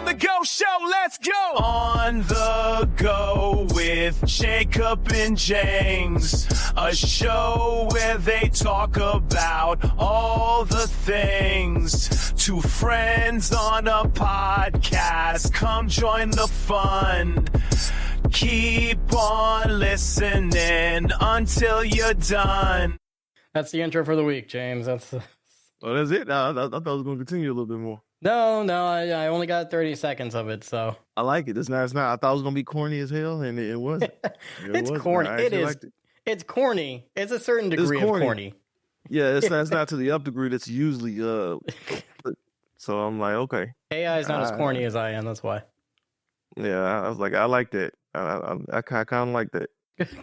the Go Show, let's go! On the Go with Jacob and James, a show where they talk about all the things. Two friends on a podcast, come join the fun. Keep on listening until you're done. That's the intro for the week, James. That's it? I thought it was going to continue a little bit more. No, I only got 30 seconds of it, so. I like it. It's not. I thought it was going to be corny as hell, and it wasn't. It's corny. It is. It's corny. It's a certain degree of corny. Yeah, it's not to the up degree that's usually. So I'm like, okay. AI is not as corny as I am. That's why. Yeah, I was like, I like that. I kind of like that.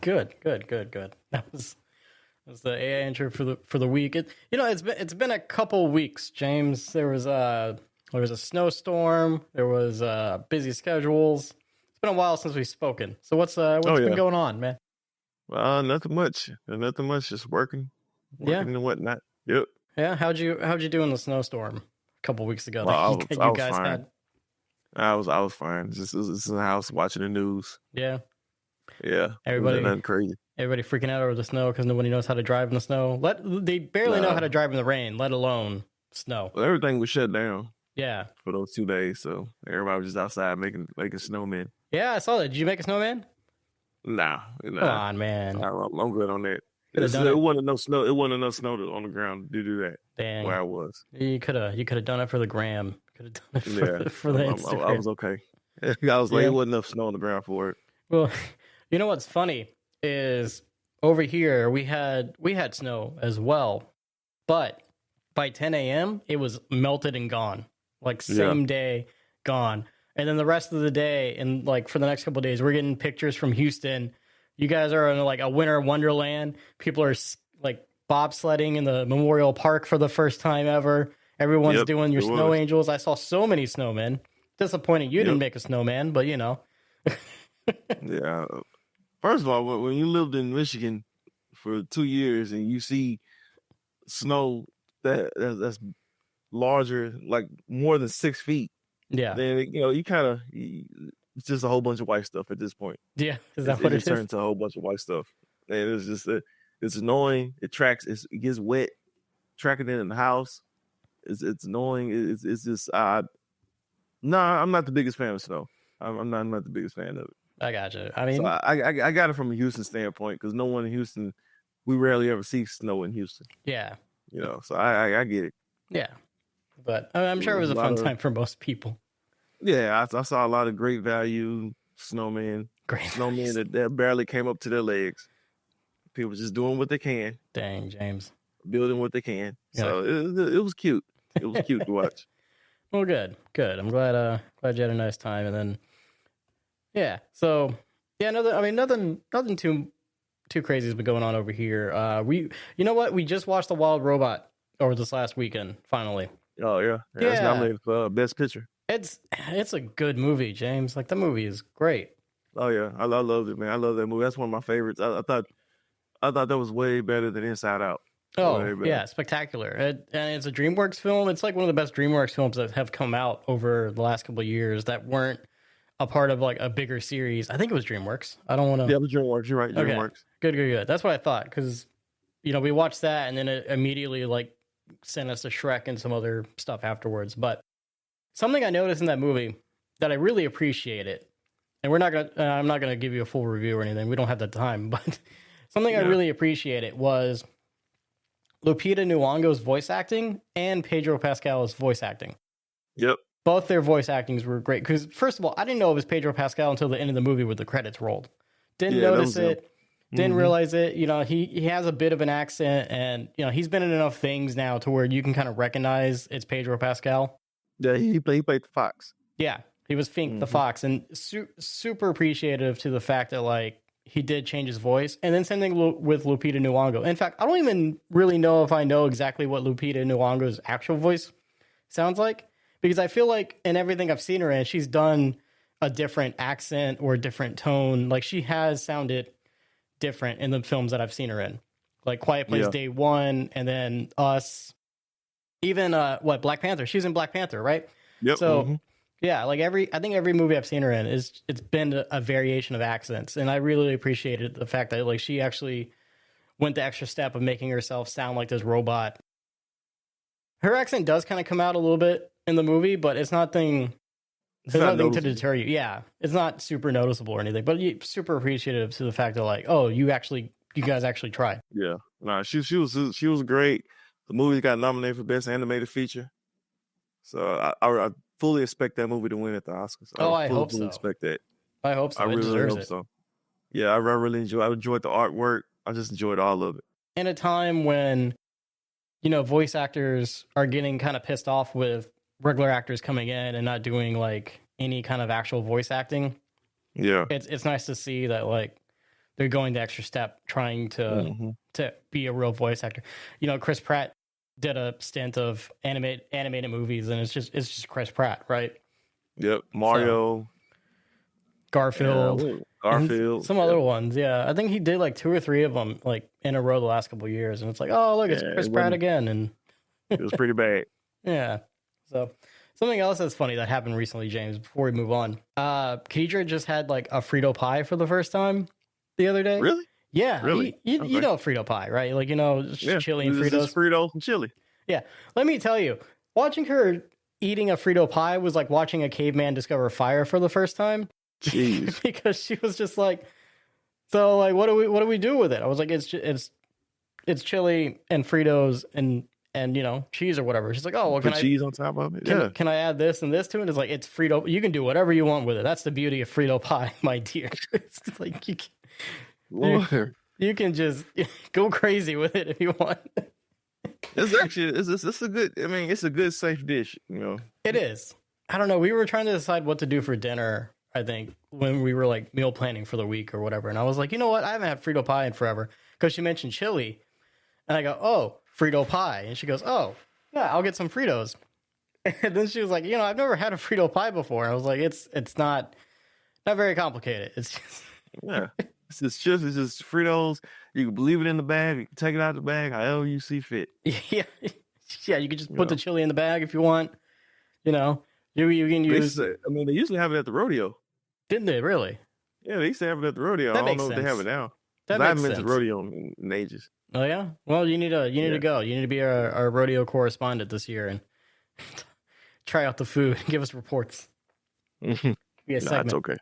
Good. That was the AI intro for the week. It's been a couple weeks, James. There was a snowstorm. There was busy schedules. It's been a while since we've spoken. So what's been going on, man? Nothing much. Just working and whatnot. Yep. Yeah. How'd you do in the snowstorm a couple weeks ago? Well, I was fine. I was fine. Just in the house watching the news. Yeah. Yeah. Everybody nothing crazy. Everybody freaking out over the snow because nobody knows how to drive in the snow. They barely know how to drive in the rain, let alone snow. Well, everything was shut down. Yeah. For those 2 days, so everybody was just outside making snowmen. Yeah, I saw that. Did you make a snowman? Nah. Come on, man. I'm good on that. It wasn't enough snow. It wasn't enough snow on the ground to do that. Dang. Where I was. You could have done it for the gram. Could have done it for the Instagram. I was okay. I was like, it wasn't enough snow on the ground for it. Well, you know what's funny is over here we had snow as well, but by 10 a.m. it was melted and gone, like same day gone. And then the rest of the day and like for the next couple of days, we're getting pictures from Houston. You guys are in like a winter wonderland. People are like bobsledding in the Memorial Park for the first time ever. Everyone's doing your snow angels. I saw so many snowmen. Disappointing you didn't make a snowman, but you know. Yeah. First of all, when you lived in Michigan for 2 years and you see snow that's larger, like more than 6 feet, then you kind of it's just a whole bunch of white stuff at this point. Yeah, is that what it is? It turns into a whole bunch of white stuff, and it's just it's annoying. It gets wet, tracking it in the house. It's annoying. It's just odd. No, I'm not the biggest fan of snow. I'm not the biggest fan of it. I gotcha. I mean, so I got it from a Houston standpoint because no one in Houston, we rarely ever see snow in Houston. Yeah. So I get it. Yeah. But I'm sure it was a fun time for most people. Yeah, I saw a lot of great value snowmen. Snowmen that barely came up to their legs. People just doing what they can. Dang, James. Building what they can. Yeah. So it was cute. It was cute to watch. Well, good. I'm glad you had a nice time. And then, yeah. So, yeah, nothing too crazy has been going on over here. You know what? We just watched The Wild Robot over this last weekend. Finally. Oh yeah. It's nominated for Best Picture. It's a good movie, James. Like the movie is great. Oh yeah, I loved it, man. I love that movie. That's one of my favorites. I thought that was way better than Inside Out. Oh yeah, spectacular. And it's a DreamWorks film. It's like one of the best DreamWorks films that have come out over the last couple of years that weren't a part of like a bigger series. I think it was DreamWorks. I don't want to. Yeah, it was DreamWorks. You're right, DreamWorks. Okay. Good. That's what I thought because we watched that and then it immediately like sent us to Shrek and some other stuff afterwards. But something I noticed in that movie that I really appreciated, and I'm not gonna give you a full review or anything. We don't have the time, but something I really appreciated was Lupita Nyong'o's voice acting and Pedro Pascal's voice acting. Yep. Both their voice actings were great. Because, first of all, I didn't know it was Pedro Pascal until the end of the movie where the credits rolled. Didn't notice it. Didn't realize it. He has a bit of an accent, and, he's been in enough things now to where you can kind of recognize it's Pedro Pascal. Yeah, he played the fox. Yeah, he was Fink the fox. And super appreciative to the fact that, like, he did change his voice. And then same thing with Lupita Nyong'o. In fact, I don't even really know if I know exactly what Lupita Nyong'o's actual voice sounds like. Because I feel like in everything I've seen her in, she's done a different accent or a different tone. Like, she has sounded different in the films that I've seen her in. Like, Quiet Place Day One, and then Us. Even, Black Panther. She's in Black Panther, right? Yep. So, Yeah, like I think every movie I've seen her in it's been a variation of accents, and I really appreciated the fact that like she actually went the extra step of making herself sound like this robot. Her accent does kind of come out a little bit in the movie, but it's nothing. There's nothing to deter you. Yeah, it's not super noticeable or anything, but super appreciative to the fact that like, oh, you guys actually tried. Yeah, nah, she was great. The movie got nominated for Best Animated Feature, so I fully expect that movie to win at the Oscars. I hope so. Expect that. I hope so. I really hope so. Yeah, I really enjoyed the artwork. I just enjoyed all of it. In a time when, voice actors are getting kind of pissed off with regular actors coming in and not doing like any kind of actual voice acting. Yeah, it's nice to see that like they're going the extra step, trying to be a real voice actor. Chris Pratt did a stint of animated movies, and it's just Chris Pratt, right? Yep, Mario, Garfield, some other ones. Yeah, I think he did like 2 or 3 of them like in a row the last couple of years, and it's like, oh look, it's Chris Pratt again, and it was pretty bad. Yeah. So something else that's funny that happened recently, James. Before we move on, Kedra just had like a Frito pie for the first time the other day. Really? Yeah, really. You know Frito pie, right? Like chili and Fritos. Fritos and chili. Yeah. Let me tell you, watching her eating a Frito pie was like watching a caveman discover fire for the first time. Jeez. Because she was just like, so like, what do we do with it? I was like, it's chili and Fritos and cheese or whatever. She's like, oh, well, cheese on top of it? Can I add this and this to it? It's like, it's Frito. You can do whatever you want with it. That's the beauty of Frito pie, my dear. It's like you can just go crazy with it if you want. It's actually it's a good. I mean, it's a good safe dish. It is. I don't know. We were trying to decide what to do for dinner, I think, when we were like meal planning for the week or whatever. And I was like, you know what? I haven't had Frito pie in forever, because she mentioned chili, and I go, oh, Frito pie, and she goes, oh, yeah, I'll get some Fritos. And then she was like, I've never had a Frito pie before. And I was like, it's not very complicated. It's just It's just Fritos. You can leave it in the bag. You can take it out of the bag however you see fit. Yeah. You can just put the chili in the bag if you want. You can use. They usually have it at the rodeo. Didn't they really? Yeah, they used to have it at the rodeo. I don't know if they have it now. I haven't been to the rodeo in ages. Oh yeah. Well, you need to go. You need to be our rodeo correspondent this year and try out the food and give us reports. That's okay.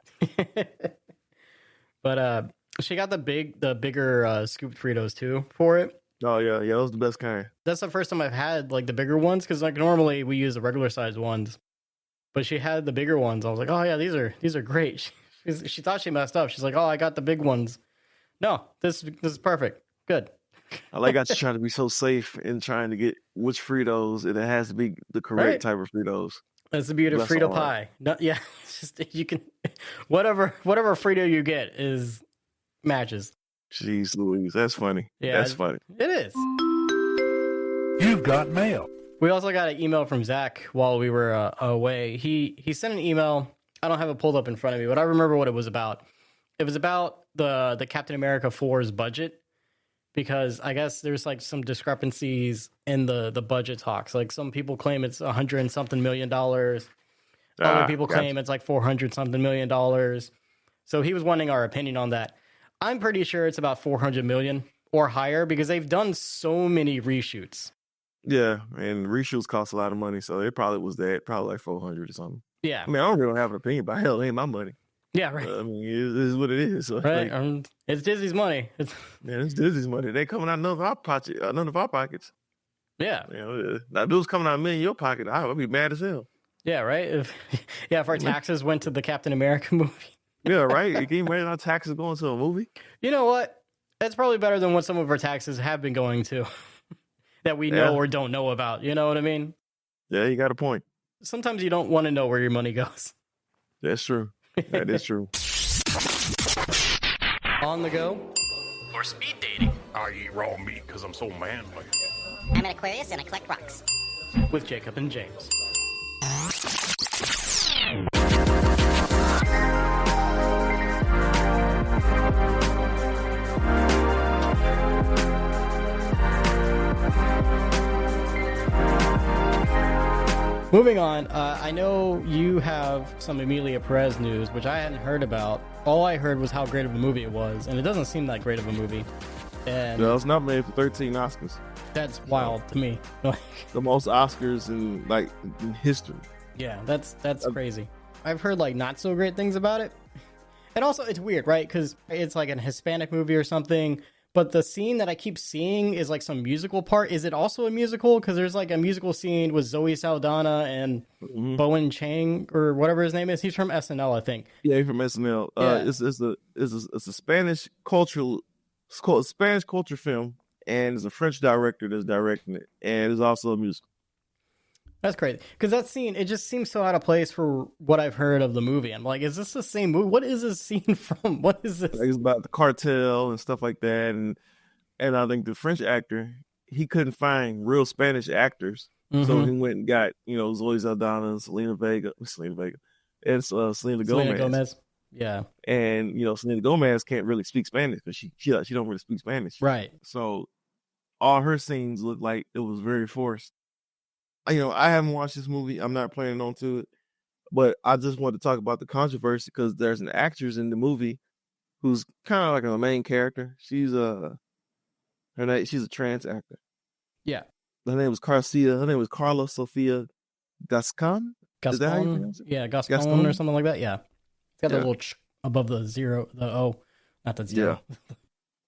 But she got the bigger scooped Fritos too for it. Oh yeah, those are the best kind. That's the first time I've had like the bigger ones, because like normally we use the regular size ones, but she had the bigger ones. I was like, oh yeah, these are great. She thought she messed up. She's like, oh, I got the big ones. No, this is perfect. Good. I like how she's trying to be so safe in trying to get which Fritos, and it has to be the correct type of Fritos. That's the beauty of Frito pie. No, yeah, it's just you can whatever Frito you get matches. Jeez Louise, that's funny. Yeah, that's funny. It is. You've got mail. We also got an email from Zach while we were away. He sent an email. I don't have it pulled up in front of me, but I remember what it was about. It was about the Captain America 4's budget, because I guess there's like some discrepancies in the budget talks. Like some people claim it's $100 and something million. Other people claim it's like $400 something million. So he was wanting our opinion on that. I'm pretty sure it's about 400 million or higher, because they've done so many reshoots. Yeah, and reshoots cost a lot of money, so it probably was probably like 400 or something. Yeah. I mean, I don't really have an opinion, but hell, it ain't my money. Yeah, right. I mean, it is what it is. So right. It's Disney's money. It's Disney's money. They coming out none of our pockets. Yeah. Now, if it was coming out of me in your pocket, I would be mad as hell. Yeah, right? If our taxes went to the Captain America movie. Yeah, right? Can you imagine our taxes going to a movie? You know what? That's probably better than what some of our taxes have been going to that we know or don't know about. You know what I mean? Yeah, you got a point. Sometimes you don't want to know where your money goes. That's true. That is true. On the go or speed dating? I eat raw meat because I'm so manly. I'm an Aquarius and I collect rocks. With Jacob and James. Moving on, I know you have some Emilia Perez news, which I hadn't heard about. All I heard was how great of a movie it was, and it doesn't seem that great of a movie. And No, it's nominated for 13 Oscars. that's wild to me. The most Oscars in history. Yeah, that's crazy. I've heard like not so great things about it. And also it's weird, right? Because it's like an Hispanic movie or something. But the scene that I keep seeing is like some musical part. Is it also a musical? Because there's like a musical scene with Zoe Saldana and Bowen Chang or whatever his name is. He's from SNL, I think. Yeah, he's from SNL. Yeah. It's a Spanish cultural, it's called a Spanish culture film, and it's a French director that's directing it, and it's also a musical. That's crazy. Because that scene, it just seems so out of place for what I've heard of the movie. I'm like, is this the same movie? What is this scene from? What is this? Like, it's about the cartel and stuff like that, and I think the French actor, he couldn't find real Spanish actors, so he went and got Zoe Saldana, Selena Vega, and Selena Gomez. Yeah. And Selena Gomez can't really speak Spanish because she don't really speak Spanish, Right. So all her scenes look like it was very forced. I haven't watched this movie. I'm not planning on to it, but I just want to talk about the controversy because there's an actress in the movie who's kind of like a main character. She's a trans actor. Yeah. Her name was Garcia. Her name was Carla Sofia Gascon. Is that how you pronounce it? Yeah, Gascon or something like that. Yeah. It's got the little above the zero, the O, not the zero. Yeah.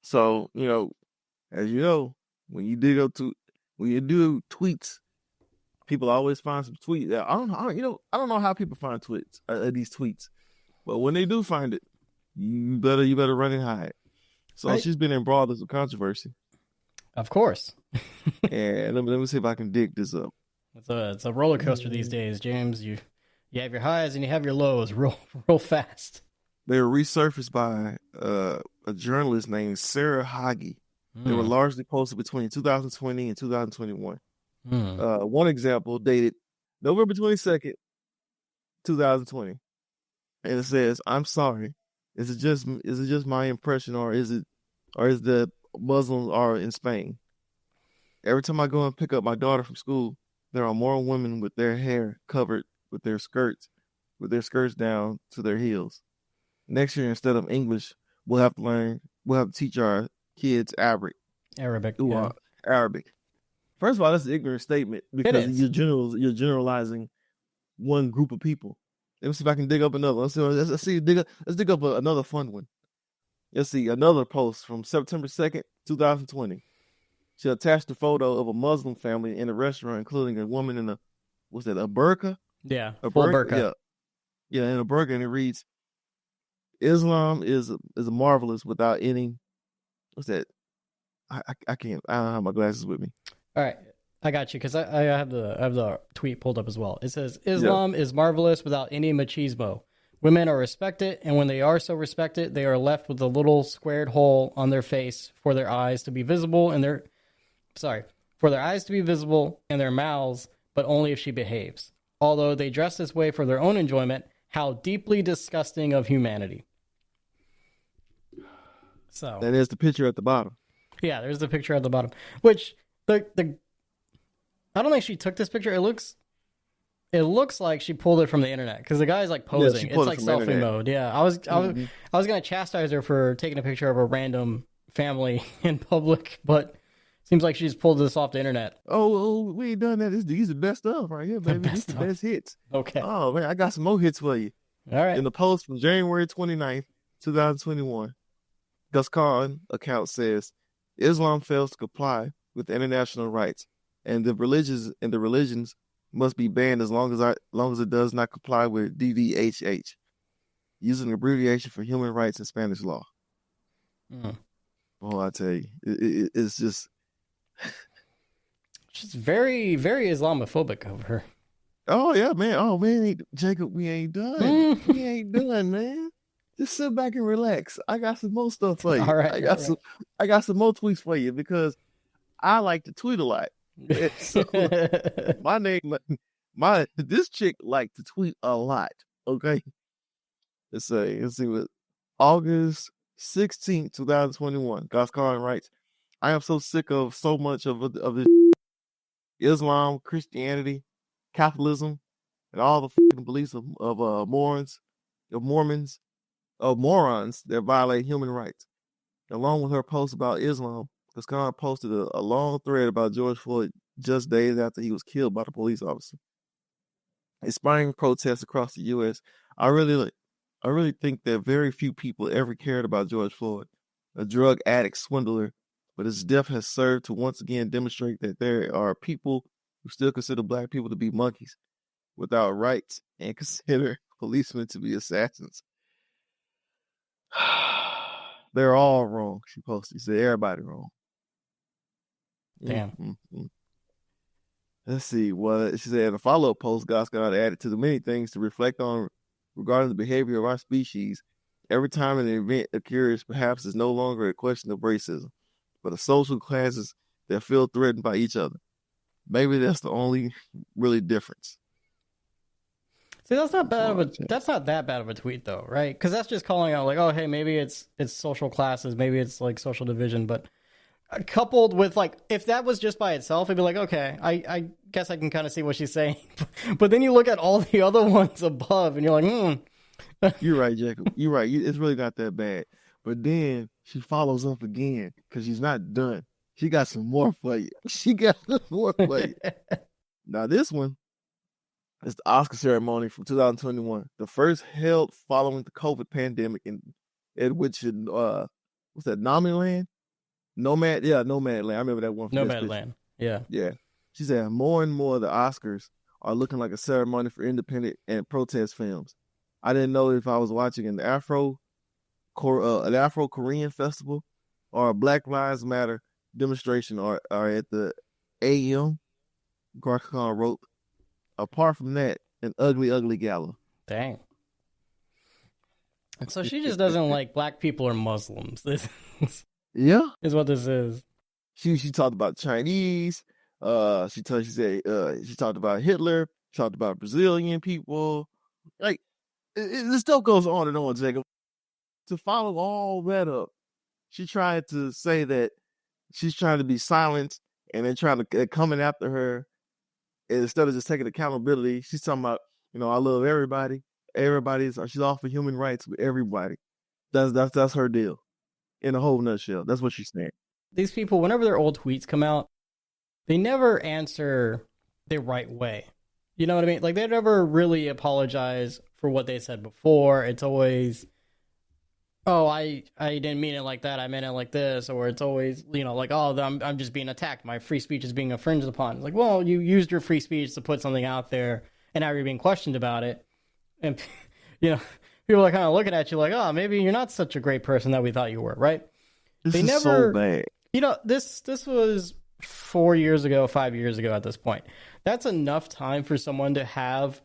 So, as you know, when you do tweets, people always find some tweets. I don't know how people find tweets, these tweets, but when they do find it, you better run and hide. So she's been embroiled in some controversy. Of course. And let me see if I can dig this up. It's a roller coaster these days, James. You have your highs and you have your lows real fast. They were resurfaced by a journalist named Sarah Hagi. They were largely posted between 2020 and 2021. One example dated November 22nd, 2020. And it says, "I'm sorry. Is it just my impression, or is the Muslims are in Spain? Every time I go and pick up my daughter from school, there are more women with their hair covered with their skirts down to their heels. Next year, instead of English, we'll have to teach our kids Arabic. Yeah. Arabic. First of all, that's an ignorant statement because you're generalizing one group of people. Let me see if I can dig up another. Let's dig up another fun one. Let's see, another post from September 2nd, 2020. She attached a photo of a Muslim family in a restaurant, including a woman in a burqa? Yeah, a full burqa. Yeah, in a burqa, and it reads, "Islam is marvelous without any." What's that? I can't. I don't have my glasses with me. All right, I got you because I have the tweet pulled up as well. It says Islam is marvelous without any machismo. Women are respected, and when they are so respected, they are left with a little squared hole on their face for their eyes to be visible and their mouths, but only if she behaves. Although they dress this way for their own enjoyment, how deeply disgusting of humanity." So that is the picture at the bottom. Yeah, there's the picture at the bottom. Which I don't think she took this picture. It looks like she pulled it from the internet because the guy's like posing. It's like selfie mode. Yeah, I was gonna chastise her for taking a picture of a random family in public, but seems like she just pulled this off the internet. Oh, we ain't done that. These are the best stuff right here, baby. These are the best hits. Okay. Oh man, I got some more hits for you. All right. In the post from January 29th, 2021, Gus Khan account says Islam fails to comply with international rights, and the religions must be banned as long as it does not comply with DVHH, using abbreviation for human rights in Spanish law. Oh, I tell you, it's just she's very, very Islamophobic of her. Oh yeah, man. Oh man, Jacob, we ain't done. We ain't done, man. Just sit back and relax. I got some more stuff for you. All right, I got some more tweets for you because I like to tweet a lot. So, this chick like to tweet a lot. Okay. Let's see what August 16th, 2021. Goskar writes, "I am so sick of so much of this Islam, Christianity, capitalism, and all the fucking beliefs of morons that violate human rights. Along with her post about Islam, Khan posted a long thread about George Floyd just days after he was killed by the police officer, inspiring protests across the U.S. I really think that very few people ever cared about George Floyd, a drug addict swindler, but his death has served to once again demonstrate that there are people who still consider black people to be monkeys without rights and consider policemen to be assassins. They're all wrong, she posted. She said, everybody wrong. Damn. Mm-hmm. Let's see. Well, she said in a follow-up post, Scott added to the many things to reflect on regarding the behavior of our species. Every time an event occurs, perhaps it's no longer a question of racism, but of social classes that feel threatened by each other. Maybe that's the only really difference. See, that's not that bad of a tweet though, right? Because that's just calling out like, oh, hey, maybe it's social classes, maybe it's like social division, but coupled with like, if that was just by itself, it'd be like, okay, I guess I can kind of see what she's saying. But then you look at all the other ones above, and you're like, You're right, Jacob. You're right. It's really not that bad. But then she follows up again because she's not done. She got some more for you. Now this one. It's the Oscar ceremony from 2021, the first held following the COVID pandemic, in which what's that, Nomadland? Nomadland. I remember that one. Nomadland. Yeah. She said more and more the Oscars are looking like a ceremony for independent and protest films. I didn't know if I was watching an Afro-Korean festival or a Black Lives Matter demonstration or at the AM. Khan wrote. Apart from that, an ugly, ugly gala. Dang. So she just doesn't like black people or Muslims. This is what this is. She talked about Chinese. She talked about Hitler. She talked about Brazilian people. Like this stuff goes on and on, Jacob. To follow all that up, she tried to say that she's trying to be silent, and they're trying to coming after her. Instead of just taking accountability, she's talking about, I love everybody. She's all for human rights with everybody. That's her deal. In a whole nutshell. That's what she's saying. These people, whenever their old tweets come out, they never answer the right way. You know what I mean? Like, they never really apologize for what they said before. It's always, oh, I didn't mean it like that. I meant it like this. Or it's always, like, oh, I'm just being attacked. My free speech is being infringed upon. It's like, well, you used your free speech to put something out there, and now you're being questioned about it. And, people are kind of looking at you like, oh, maybe you're not such a great person that we thought you were, right? This is so bad. This was 5 years ago at this point. That's enough time for someone to have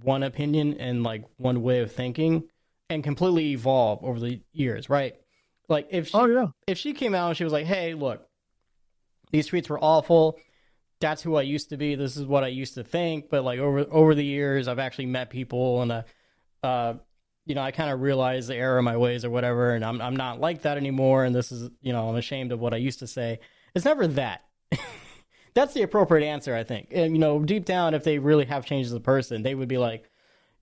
one opinion and, like, one way of thinking and completely evolve over the years, right? Like, if she came out and she was like, hey, look, these tweets were awful. That's who I used to be. This is what I used to think. But, like, over the years, I've actually met people, and, I kind of realized the error of my ways or whatever, and I'm not like that anymore, and this is, I'm ashamed of what I used to say. It's never that. That's the appropriate answer, I think. And, deep down, if they really have changed as a person, they would be like,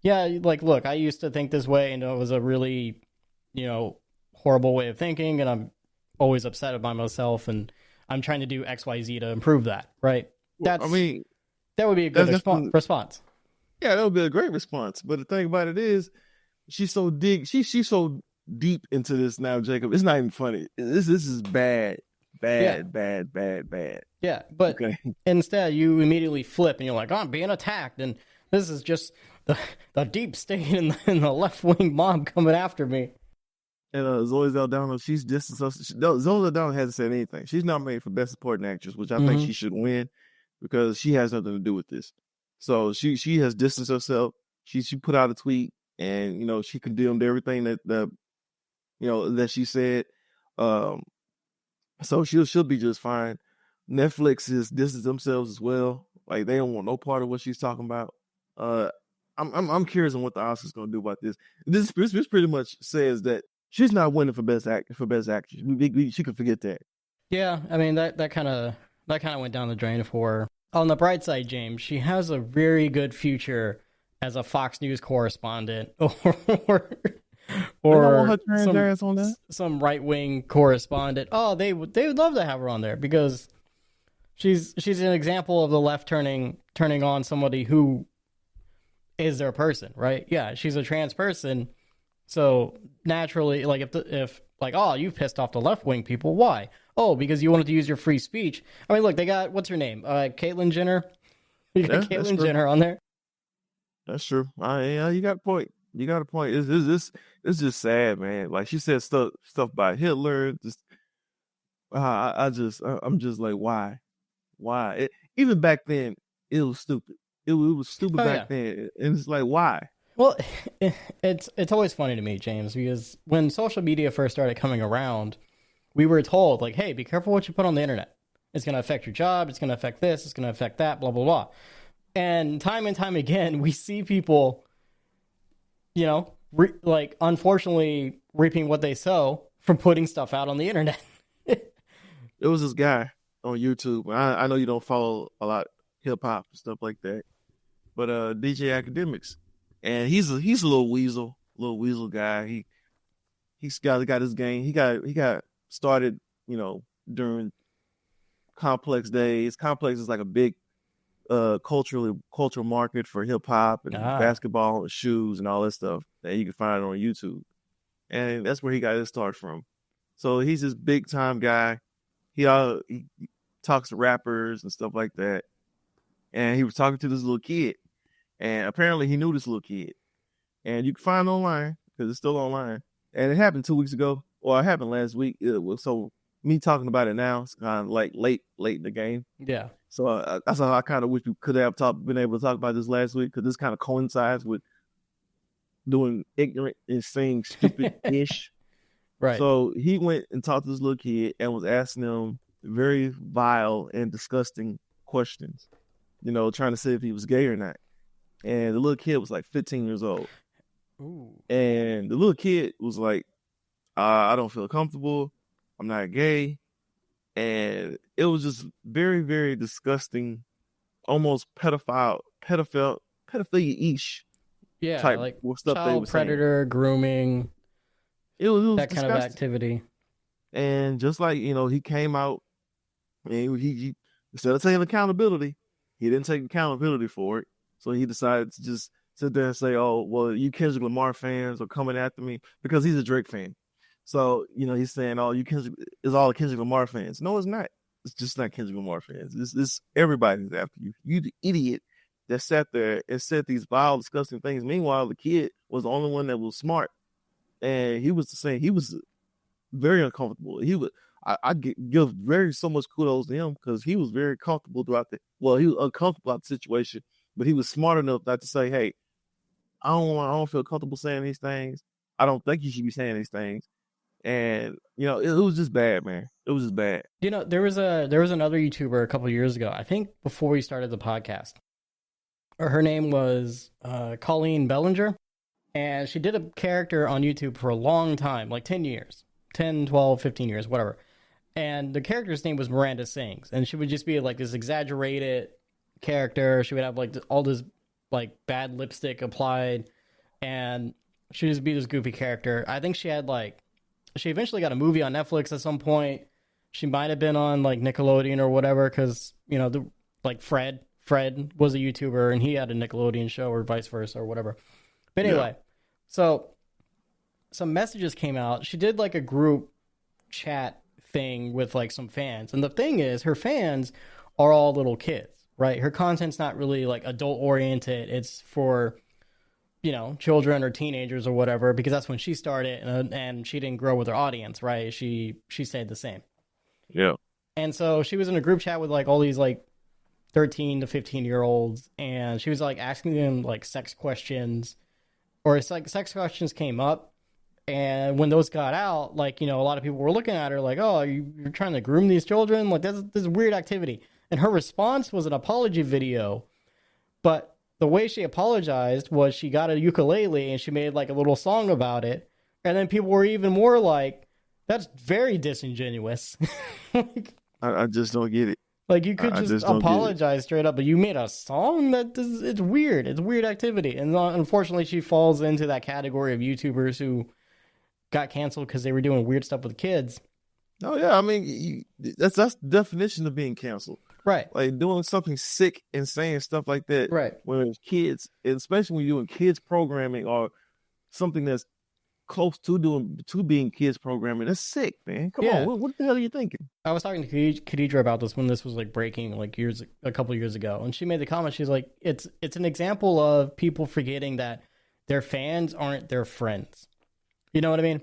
yeah, like, look, I used to think this way, and it was a really, horrible way of thinking, and I'm always upset about myself, and I'm trying to do X, Y, Z to improve that, right? That would be a good response. Yeah, that would be a great response. But the thing about it is, she's so deep into this now, Jacob. It's not even funny. This is bad. Yeah, but instead you immediately flip, and you're like, oh, I'm being attacked, and this is just the deep state and the left-wing mob coming after me. And Zoe Saldana, she's distanced herself. Zoe Saldana hasn't said anything. She's nominated for Best Supporting Actress, which I think she should win because she has nothing to do with this. So she has distanced herself. She put out a tweet, and she condemned everything that she said. So she'll be just fine. Netflix is distanced themselves as well. Like, they don't want no part of what she's talking about. I'm curious on what the Oscars gonna do about this. This pretty much says that she's not winning for best actress. She could forget that. Yeah, I mean that kind of went down the drain for her. on the bright side, James, she has a very good future as a Fox News correspondent or her trans ass on that. some right-wing correspondent. Oh, they would love to have her on there because she's an example of the left turning on somebody who is their person, right? Yeah, she's a trans person. So naturally, like if oh, you've pissed off the left-wing people, why? Oh, because you wanted to use your free speech. I mean, look, they got, what's her name? Caitlyn Jenner. You got Caitlyn Jenner on there. That's true. Yeah, you got a point. You got a point. It's just sad, man. Like she said stuff about Hitler. I'm just like, why? Even back then, it was stupid. It was stupid back then, and it's like, why? Well, it's always funny to me, James, because when social media first started coming around, we were told, like, hey, be careful what you put on the internet. It's going to affect your job. It's going to affect this. It's going to affect that, blah, blah, blah. And time again, we see people, unfortunately reaping what they sow from putting stuff out on the internet. There was this guy on YouTube. I know you don't follow a lot hip-hop and stuff like that, but DJ Academics. And he's a little weasel guy. He's got his game. He got started, during Complex days. Complex is like a big cultural market for hip hop and basketball and shoes and all that stuff that you can find on YouTube. And that's where he got his start from. So he's this big time guy. He talks to rappers and stuff like that. And he was talking to this little kid. And apparently he knew this little kid. And you can find it online because it's still online. And it happened 2 weeks ago. Or it happened last week. So me talking about it now, it's kind of like late in the game. Yeah. So that's how I kind of wish we could have been able to talk about this last week, because this kind of coincides with doing ignorant and saying stupid-ish. Right. So he went and talked to this little kid and was asking him very vile and disgusting questions, trying to see if he was gay or not. And the little kid was like 15 years old. Ooh. And the little kid was like, I don't feel comfortable. I'm not gay. And it was just very, very disgusting, almost pedophilia-ish. Yeah, type like stuff they child were predator, grooming, it was that kind of disgusting. activity. And just like, he came out and he instead of taking accountability, he didn't take accountability for it. So he decided to just sit there and say, oh, well, you Kendrick Lamar fans are coming after me, because he's a Drake fan. So, he's saying, oh, it's all Kendrick Lamar fans. No, it's not. It's just not Kendrick Lamar fans. This everybody's after you. You the idiot that sat there and said these vile, disgusting things. Meanwhile, the kid was the only one that was smart. And he was very uncomfortable. I give so much kudos to him, because he was very comfortable he was uncomfortable about the situation, but he was smart enough not to say, hey, I don't feel comfortable saying these things. I don't think you should be saying these things. And, it was just bad, man. It was just bad. There was another YouTuber a couple of years ago, I think before we started the podcast. Her name was Colleen Bellinger. And she did a character on YouTube for a long time, like 10 years, 10, 12, 15 years, whatever. And the character's name was Miranda Sings. And she would just be like this exaggerated character. She would have like all this like bad lipstick applied. And she'd just be this goofy character. I think she eventually got a movie on Netflix at some point. She might have been on like Nickelodeon or whatever, because, Fred was a YouTuber and he had a Nickelodeon show, or vice versa or whatever. But anyway, So some messages came out. She did like a group chat thing with like some fans. And the thing is, her fans are all little kids, right? Her content's not really like adult oriented. It's for, children or teenagers or whatever, because that's when she started, and she didn't grow with her audience, right? She stayed the same. Yeah. And so she was in a group chat with like all these like 13 to 15-year-olds, and she was like asking them like sex questions. Or it's like sex questions came up, and when those got out, like, a lot of people were looking at her like, oh, you're trying to groom these children? Like, this is weird activity. And her response was an apology video, but the way she apologized was she got a ukulele and she made like a little song about it. And then people were even more like, that's very disingenuous. I just don't get it. Like, you could I just don't get it. apologize straight up, but you made a song? It's weird. It's weird activity. And unfortunately, she falls into that category of YouTubers who got canceled because they were doing weird stuff with kids. Oh yeah, I mean, that's the definition of being canceled. Right. Like doing something sick and saying stuff like that. Right. When it's kids, and especially when you're doing kids programming or something that's close to being kids programming, that's sick, man. Come on, what the hell are you thinking? I was talking to Khadija about this when this was like breaking like a couple years ago, and she made the comment. She's like, it's an example of people forgetting that their fans aren't their friends. You know what I mean?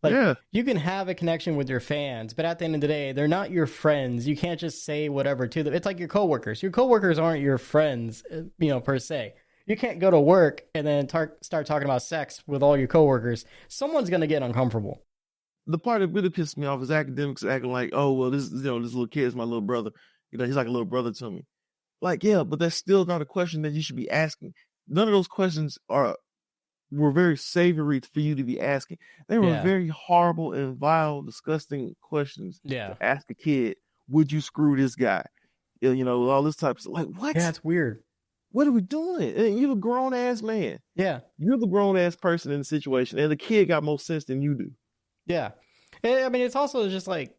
Like, you can have a connection with your fans, but at the end of the day, they're not your friends. You can't just say whatever to them. It's like your coworkers. Your coworkers aren't your friends, per se. You can't go to work and then start talking about sex with all your coworkers. Someone's going to get uncomfortable. The part that really pissed me off is academics acting like, oh, well, this little kid is my little brother. He's like a little brother to me. Like, yeah, but that's still not a question that you should be asking. None of those questions were very savory for you to be asking. They were very horrible and vile, disgusting questions to ask a kid. Would you screw this guy? All this type of stuff. Like, what? Yeah, it's weird. What are we doing? And you're a grown ass man. Yeah. You're the grown ass person in the situation, and the kid got more sense than you do. Yeah. I mean, it's also just like,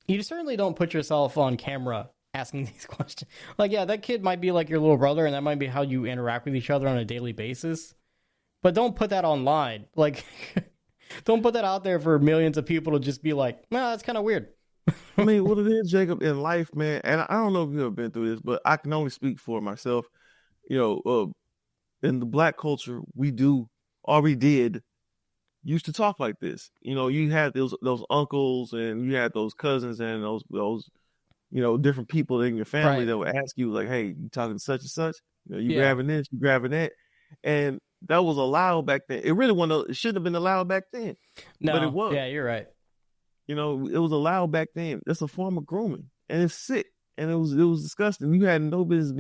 you certainly don't put yourself on camera asking these questions. Like, yeah, that kid might be like your little brother, and that might be how you interact with each other on a daily basis. But don't put that online. Like, don't put that out there for millions of people to just be like, nah, that's kind of weird. I mean, what it is, Jacob, in life, man, and I don't know if you've ever been through this, but I can only speak for myself. In the Black culture, we did used to talk like this. You had those uncles and you had those cousins and those different people in your family that would ask you like, hey, you talking to such and such? Grabbing this, you grabbing that. And that was allowed back then. It really wasn't. It shouldn't have been allowed back then. No, but it was. Yeah, you're right. It was allowed back then. That's a form of grooming, and it's sick, and it was disgusting. You had no business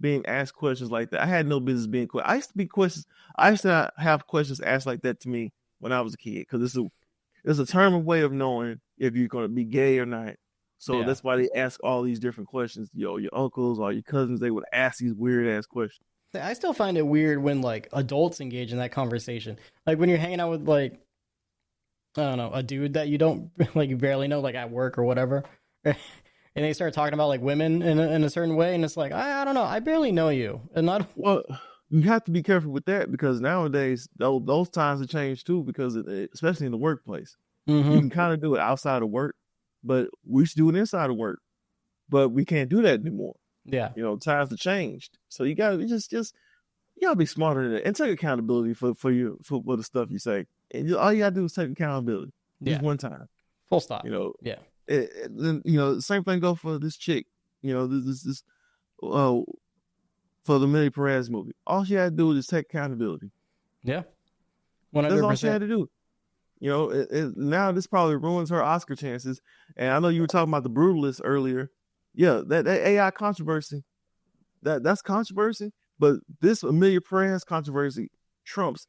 being asked questions like that. I had no business being questioned. I used to have questions asked like that to me when I was a kid, because it's a term of way of knowing if you're going to be gay or not. So that's why they ask all these different questions. Your uncles or your cousins, they would ask these weird ass questions. I still find it weird when like adults engage in that conversation. Like when you're hanging out with like, I don't know, a dude that you don't like, you barely know, like at work or whatever. And they start talking about like women in a certain way. And it's like, I don't know. I barely know you. And well, you have to be careful with that, because nowadays those times have changed too, because especially in the workplace, you can kind of do it outside of work, but we should do it inside of work, but we can't do that anymore. Yeah. Times have changed. So you gotta just you gotta be smarter than that and take accountability for the stuff you say. And all you gotta do is take accountability. Just one time. Full stop. Yeah. Then same thing go for this chick. This for the Emilia Perez movie. All she had to do is take accountability. Yeah. 100%. That's all she had to do. Now this probably ruins her Oscar chances. And I know you were talking about the Brutalist earlier. Yeah, that AI controversy, that's controversy, but this Emilia Perez controversy trumps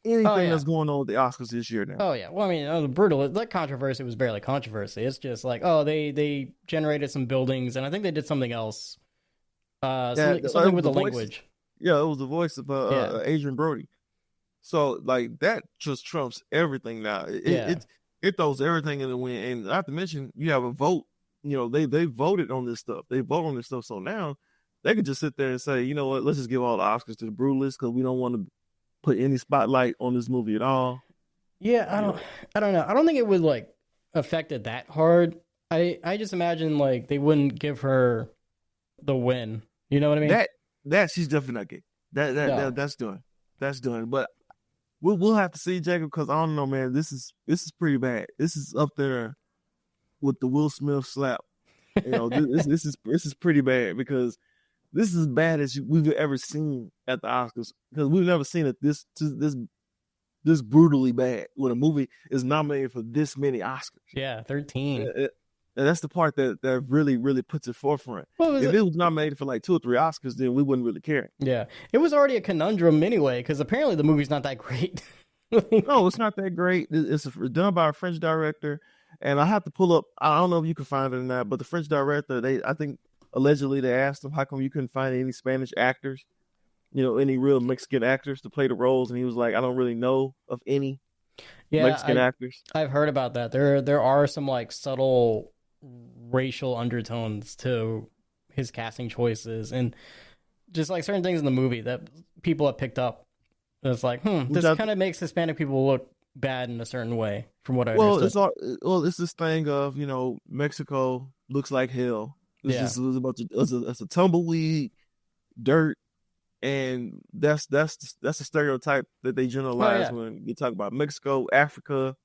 anything that's going on with the Oscars this year now. Oh yeah, well I mean, the Brutalist, that controversy was barely controversy. It's just like, they generated some buildings, and I think they did something else, something with the language. Yeah, it was the voice of Adrian Brody. So like that just trumps everything now. It throws everything in the wind, and not to mention you have a vote. They voted on this stuff. They vote on this stuff. So now they could just sit there and say, you know what, let's just give all the Oscars to the Brutalist, because we don't want to put any spotlight on this movie at all. Yeah, I don't know. I don't think it would like affect it that hard. I just imagine like they wouldn't give her the win. You know what I mean? That she's definitely not gay. That's done. That's done. But we'll have to see, Jacob, because I don't know, man. This is pretty bad. This is up there with the Will Smith slap. This is pretty bad, because this is as bad as we've ever seen at the Oscars, because we've never seen it this brutally bad when a movie is nominated for this many Oscars. Yeah, 13. And that's the part that really, really puts it forefront. If it was nominated for like 2 or 3 Oscars, then we wouldn't really care. Yeah, it was already a conundrum anyway, because apparently the movie's not that great. No, it's not that great. It's done by a French director. And I have to pull up. I don't know if you can find it or not, but the French director, I think allegedly they asked him, how come you couldn't find any Spanish actors, any real Mexican actors to play the roles, and he was like, I don't really know of any Mexican actors. I've heard about that. There are some like subtle racial undertones to his casting choices, and just like certain things in the movie that people have picked up. It's like, this kind of makes Hispanic people look bad in a certain way, from what I understood. It's this thing of, Mexico looks like hell. It's a tumbleweed, dirt, and that's a stereotype that they generalize when you talk about Mexico, Africa,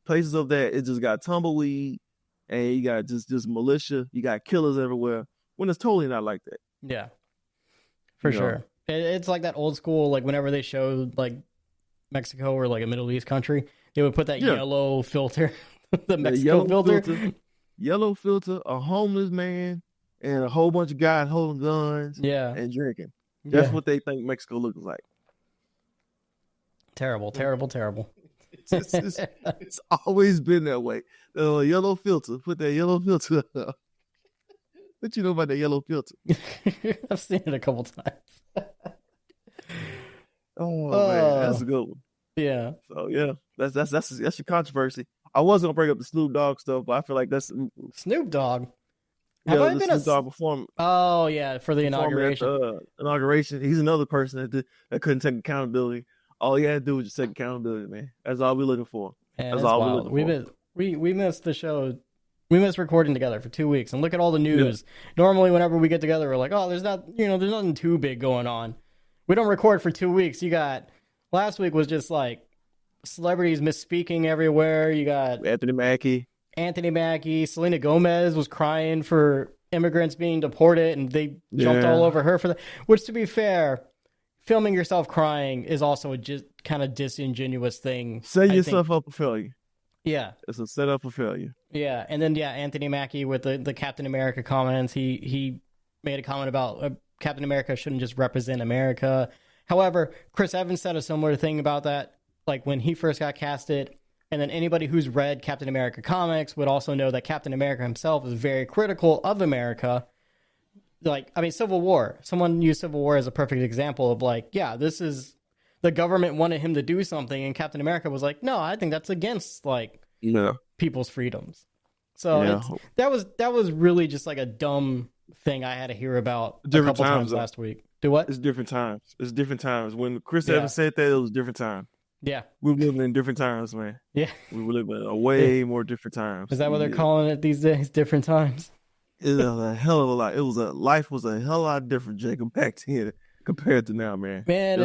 places of that. It just got tumbleweed, and you got just militia, you got killers everywhere. When it's totally not like that. Yeah, for sure. It's like that old school, like whenever they showed like Mexico or like a Middle East country, they would put that yellow filter, the Mexico filter. Yellow filter, a homeless man, and a whole bunch of guys holding guns and drinking. That's what they think Mexico looks like. Terrible, terrible, terrible. It's always been that way. The yellow filter, put that yellow filter up. What you know about that yellow filter? I've seen it a couple times. Man, that's a good one. Yeah. So that's your controversy. I was gonna bring up the Snoop Dogg stuff, but I feel like that's Snoop Dogg. Have I been Snoop Dogg perform? Oh yeah, for the inauguration. Inauguration. He's another person that couldn't take accountability. All he had to do was just take accountability, man. That's all we're looking for. Man, that's all we're looking for. We missed the show. We missed recording together for 2 weeks, and look at all the news. Yeah. Normally, whenever we get together, we're like, "Oh, there's nothing too big going on." We don't record for 2 weeks. Last week was just like celebrities misspeaking everywhere. You got Anthony Mackie, Selena Gomez was crying for immigrants being deported, and they jumped all over her for that. Which, to be fair, filming yourself crying is also a just kind of disingenuous thing. Set yourself up for failure. Yeah. It's a setup for failure. Yeah. And then, Anthony Mackie with the Captain America comments, he made a comment about Captain America shouldn't just represent America. However, Chris Evans said a similar thing about that, like when he first got casted. And then anybody who's read Captain America comics would also know that Captain America himself is very critical of America. Civil War. Someone used Civil War as a perfect example of this is... The government wanted him to do something, and Captain America was like, "No, I think that's against people's freedoms." So that was really just like a dumb thing I had to hear about a couple times last week. Do what? It's different times. When Chris Evans said that, it was a different time. Yeah, we were living in different times, man. Yeah, we were living in a way more different times. Is that what they're calling it these days? Different times. It was a hell of a lot. Life was a hell of a lot different, Jacob, back then. Compared to now, man. Man,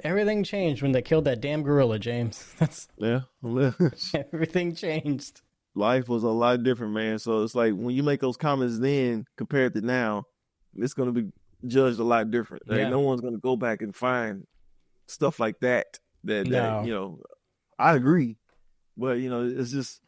everything changed when they killed that damn gorilla, James. Everything changed. Life was a lot different, man. So it's like when you make those comments then compared to now, it's going to be judged a lot different. No one's going to go back and find stuff like that. I agree. But, it's just...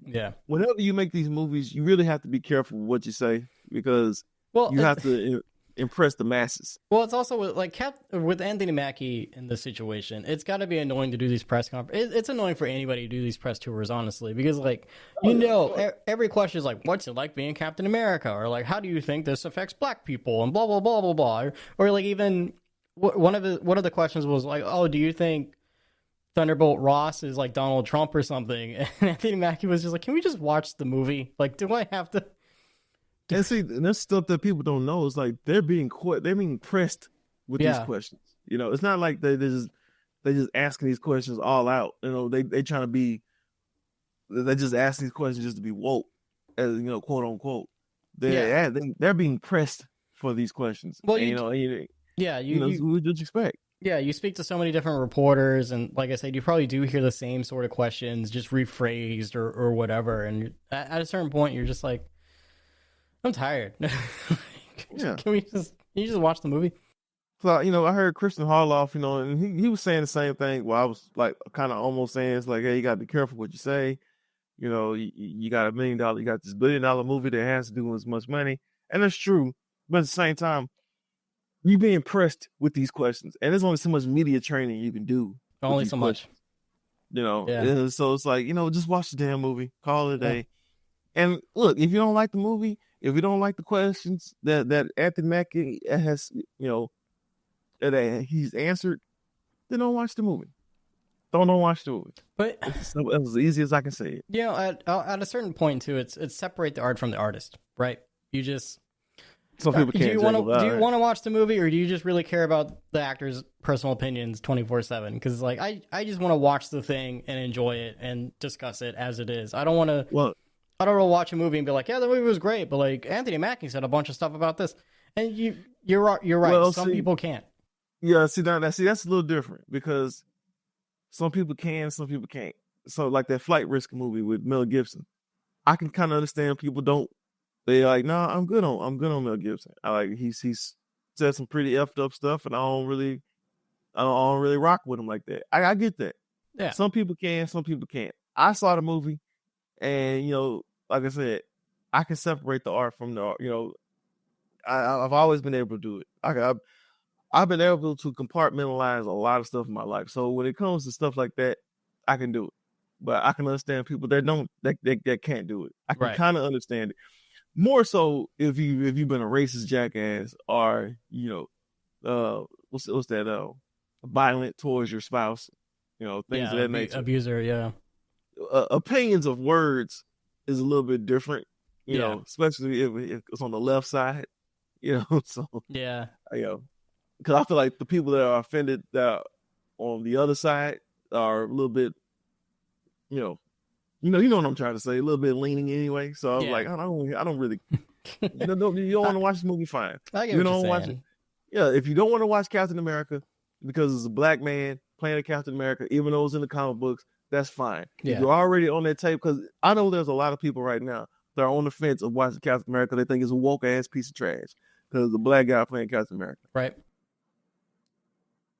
Yeah. Whenever you make these movies, you really have to be careful with what you say because you have to... impress the masses. Well, it's also with Anthony Mackie in this situation. It's got to be annoying to do these press conferences. It's annoying for anybody to do these press tours, honestly, because every question is like, "What's it like being Captain America?" Or like, "How do you think this affects Black people?" And blah blah blah blah blah. Or like even one of the questions was like, "Oh, do you think Thunderbolt Ross is like Donald Trump or something?" And Anthony Mackie was just like, "Can we just watch the movie? Like, do I have to?" And see, and that's stuff that people don't know. It's like they're being pressed with these questions. It's not like they just asking these questions all out. They trying to be. They just ask these questions just to be woke, as quote unquote. They're being pressed for these questions. Well, what did you expect? Yeah, you speak to so many different reporters, and like I said, you probably do hear the same sort of questions, just rephrased or whatever. And at a certain point, you're just like, I'm tired. Can you just watch the movie? So, I heard Christian Harloff, and he was saying the same thing. Well, I was like kind of almost saying it's like, hey, you got to be careful what you say. You got $1 million, you got this $1 billion movie that has to do with as much money. And that's true. But at the same time, you being pressed with these questions. And there's only so much media training you can do. Only so much. And so it's like, just watch the damn movie, call it a day. And look, if you don't like the movie, if you don't like the questions that Anthony Mackie has, that he's answered, then don't watch the movie. Don't watch the movie. But it's as easy as I can say it. At a certain point too, it's separate the art from the artist, right? You just some people can't. Do you want to watch the movie, or do you just really care about the actor's personal opinions 24/7? Because like I just want to watch the thing and enjoy it and discuss it as it is. I don't want to. Well, I don't want to watch a movie and be like, yeah, the movie was great, but like Anthony Mackie said a bunch of stuff about this, and you're right. Well, some people can't. Yeah, that's a little different because some people can, some people can't. So like that Flight Risk movie with Mel Gibson, I can kind of understand people don't. They're like, no, I'm good on Mel Gibson. I like he's said some pretty effed up stuff, and I don't really rock with him like that. I get that. Yeah. Some people can, some people can't. I saw the movie, and like I said, I can separate the art from the art. I've always been able to do it. I've been able to compartmentalize a lot of stuff in my life. So when it comes to stuff like that, I can do it. But I can understand people that can't do it. I can kind of understand it. More so if you've been a racist jackass or what's that violent towards your spouse, things of that nature. Abuser, yeah. Opinions of words is a little bit different, especially if it's on the left side, So yeah, because I feel like the people that are offended that are on the other side are a little bit, you know what I'm trying to say, a little bit leaning anyway. So I was like, I don't really, you don't want to watch this movie, fine. I get what you're watch saying. it. Yeah, if you don't want to watch Captain America because it's a black man playing a Captain America, even though it's in the comic books, that's fine. Yeah. If you're already on that tape, because I know there's a lot of people right now that are on the fence of watching Captain America. They think it's a woke ass piece of trash because the black guy playing Captain America. Right.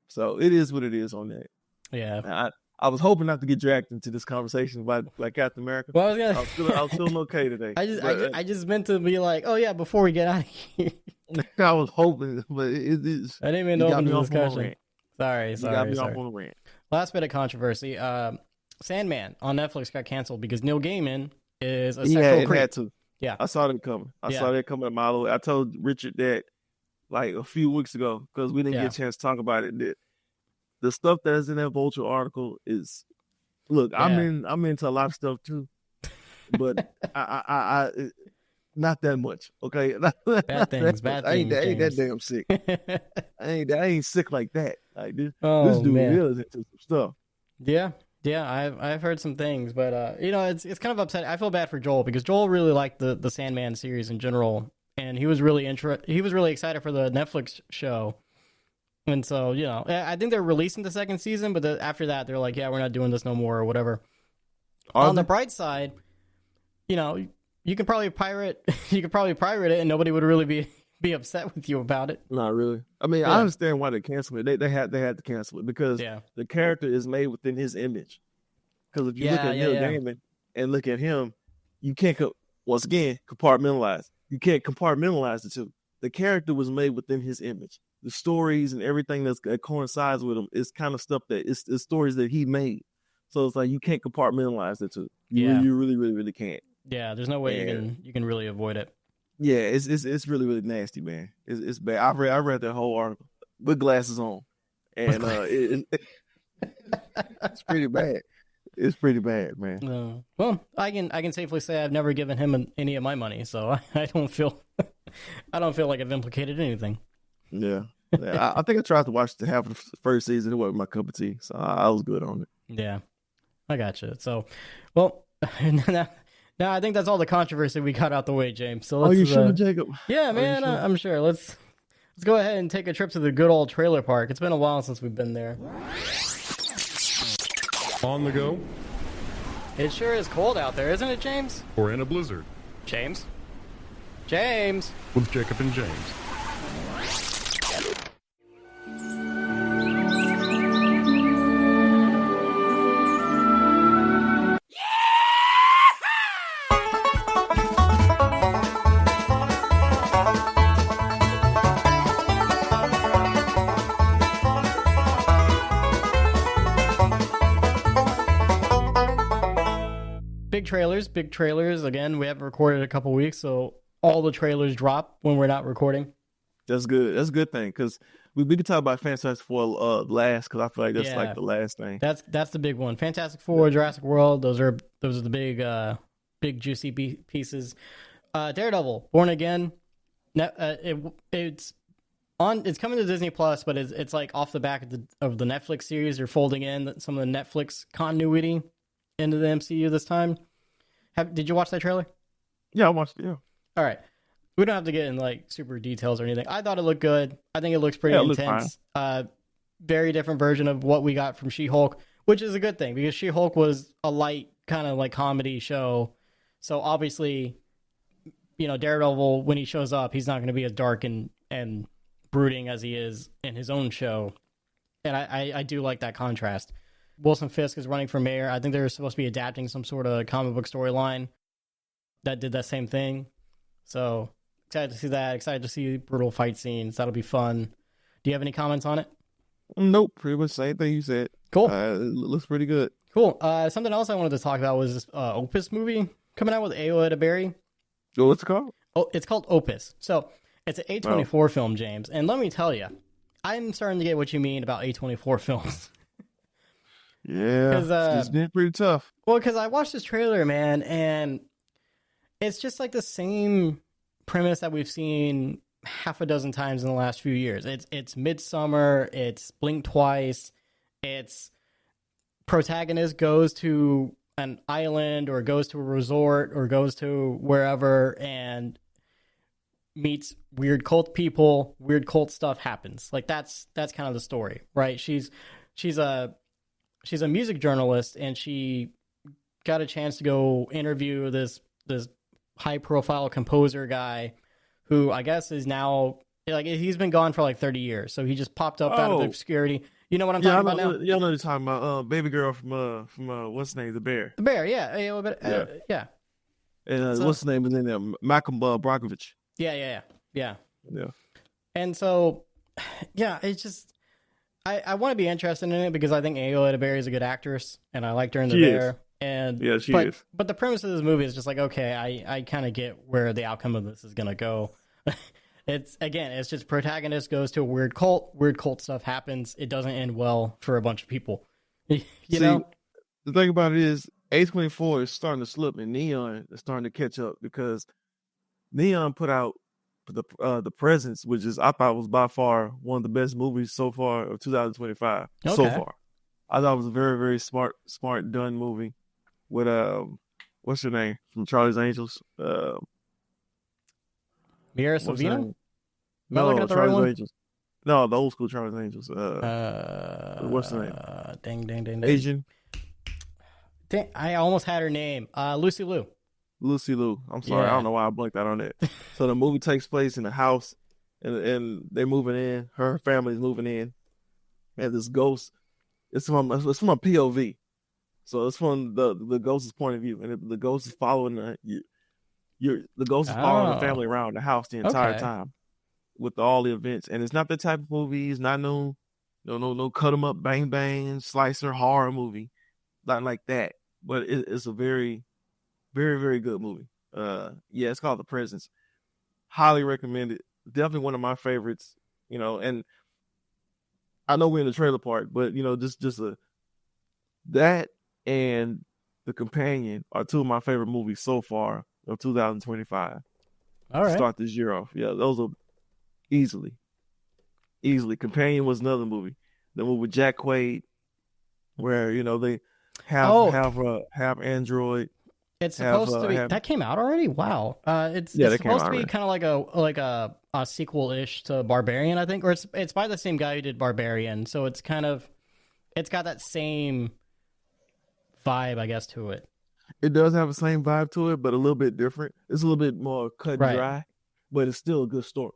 So it is what it is on that. Yeah. I was hoping not to get dragged into this conversation about like Captain America. Well, I was feeling okay today. I just meant to be like, oh yeah, before we get out of here. I was hoping, but it is. I didn't mean to open the discussion. Sorry. You got me off on a rant. Last bit of controversy. Sandman on Netflix got canceled because Neil Gaiman is a sexual creep. Had to. Yeah. I saw that coming. I saw that coming a mile away. I told Richard that like a few weeks ago because we didn't get a chance to talk about it. That the stuff that is in that Vulture article is, look, I'm into a lot of stuff too, but I not that much. Okay, bad things. I ain't that damn sick. I ain't sick like that. Like this dude is into some stuff. Yeah, I've heard some things, but it's kind of upsetting. I feel bad for Joel because Joel really liked the Sandman series in general, and he was really excited for the Netflix show. And so, I think they're releasing the second season, but after that, they're like, yeah, we're not doing this no more or whatever. On the bright side, you can probably pirate it and nobody would really be upset with you about it. Not really. I mean, I understand why they canceled it. They had to cancel it because the character is made within his image. Because if you look at Neil Gaiman and look at him, you can't, once again, compartmentalize. You can't compartmentalize the two. The character was made within his image. The stories and everything that coincides with him is kind of stuff that it's stories that he made. So it's like you can't compartmentalize the two. You really, really, really can't. Yeah, there's no way you can really avoid it. Yeah, it's really, really nasty, man. It's bad. I read that whole article with glasses on, and it's pretty bad. It's pretty bad, man. Well, I can safely say I've never given him any of my money, so I don't feel like I've implicated anything. Yeah. I think I tried to watch the half of the first season. It wasn't my cup of tea, so I was good on it. Yeah, I gotcha. So, well, now I think that's all the controversy we got out the way, James. So let's, you sure, Jacob? Yeah, man, sure? I'm sure. Let's go ahead and take a trip to the good old trailer park. It's been a while since we've been there. On the go? It sure is cold out there, isn't it, James? Or in a blizzard. James? With Jacob and James. big trailers. Again, we haven't recorded in a couple weeks, so all the trailers drop when we're not recording. That's good. That's a good thing because we can talk about Fantastic Four last because I feel like that's like the last thing. That's the big one. Fantastic Four, Jurassic World. Those are the big juicy pieces. Daredevil, Born Again. It's coming to Disney Plus, but it's like off the back of the Netflix series. They're folding in some of the Netflix continuity into the MCU this time. Did you watch that trailer? Yeah, I watched it. Yeah. All right. We don't have to get in like super details or anything. I thought it looked good. I think it looks pretty intense. Very different version of what we got from She-Hulk, which is a good thing because She-Hulk was a light kind of like comedy show. So obviously, Daredevil, when he shows up, he's not going to be as dark and brooding as he is in his own show. And I do like that contrast. Wilson Fisk is running for mayor. I think they're supposed to be adapting some sort of comic book storyline that did that same thing. So excited to see that. Excited to see brutal fight scenes. That'll be fun. Do you have any comments on it? Nope. Pretty much same thing you said. Cool. It looks pretty good. Cool. Something else I wanted to talk about was this Opus movie coming out with Ayo Edebiri. Oh, what's it called? Oh, it's called Opus. So it's an A24 film, James. And let me tell you, I'm starting to get what you mean about A24 films. Yeah, it's been pretty tough. Well, because I watched this trailer, man, and it's just like the same premise that we've seen half a dozen times in the last few years. It's Midsummer, it's Blink Twice, it's protagonist goes to an island or goes to a resort or goes to wherever and meets weird cult people, weird cult stuff happens. Like that's kind of the story, right? She's a music journalist and she got a chance to go interview this high profile composer guy who I guess is now like he's been gone for like 30 years. So he just popped up out of obscurity. You know what I'm talking about now? Yeah, I know you're talking about baby girl from what's his name? The Bear. The Bear, yeah. Yeah. And what's his name is in there? Malcolm Brockovich. Yeah. Yeah. And so, yeah, it's just I want to be interested in it because I think Ayo Edebiri is a good actress and I liked her in The Bear. And yeah, she is. But the premise of this movie is just like, okay, I kind of get where the outcome of this is gonna go. It's just protagonist goes to a weird cult stuff happens. It doesn't end well for a bunch of people. You know? The thing about it is A24 is starting to slip and Neon is starting to catch up because Neon put out the Presence, which is I thought was by far one of the best movies so far of 2025. Okay. So far. I thought it was a very, very smart done movie with what's her name from Charlie's Angels? Mira Sorvino? No, looking at the right Charlie's one? Angels. No, the old school Charlie's Angels. What's her name? Dang. Asian. Dang, I almost had her name. Lucy Liu. Lucy Liu. I'm sorry. Yeah. I don't know why I blanked out on that. So the movie takes place in a house and they're moving in. Her family's moving in. And this ghost, it's from a POV. So it's from the ghost's point of view. And the ghost is following the ghost is following the family around the house the entire time with all the events. And it's not that type of movie. It's not no cut 'em up, bang bang, slicer horror movie. Not like that. But it's a very, very, very good movie. It's called The Presence. Highly recommended. Definitely one of my favorites. And I know we're in the trailer part, but that and The Companion are two of my favorite movies so far of 2025. All right. Start this year off. Yeah, those are easily. Companion was another movie. The movie with Jack Quaid, where they have Android. It's supposed to be that came out already. Wow. It's supposed to be kind of like a sequel-ish to Barbarian, I think, or it's by the same guy who did Barbarian, so it's got that same vibe, I guess, to it. It does have the same vibe to it, but a little bit different. It's a little bit more cut and dry, but it's still a good story.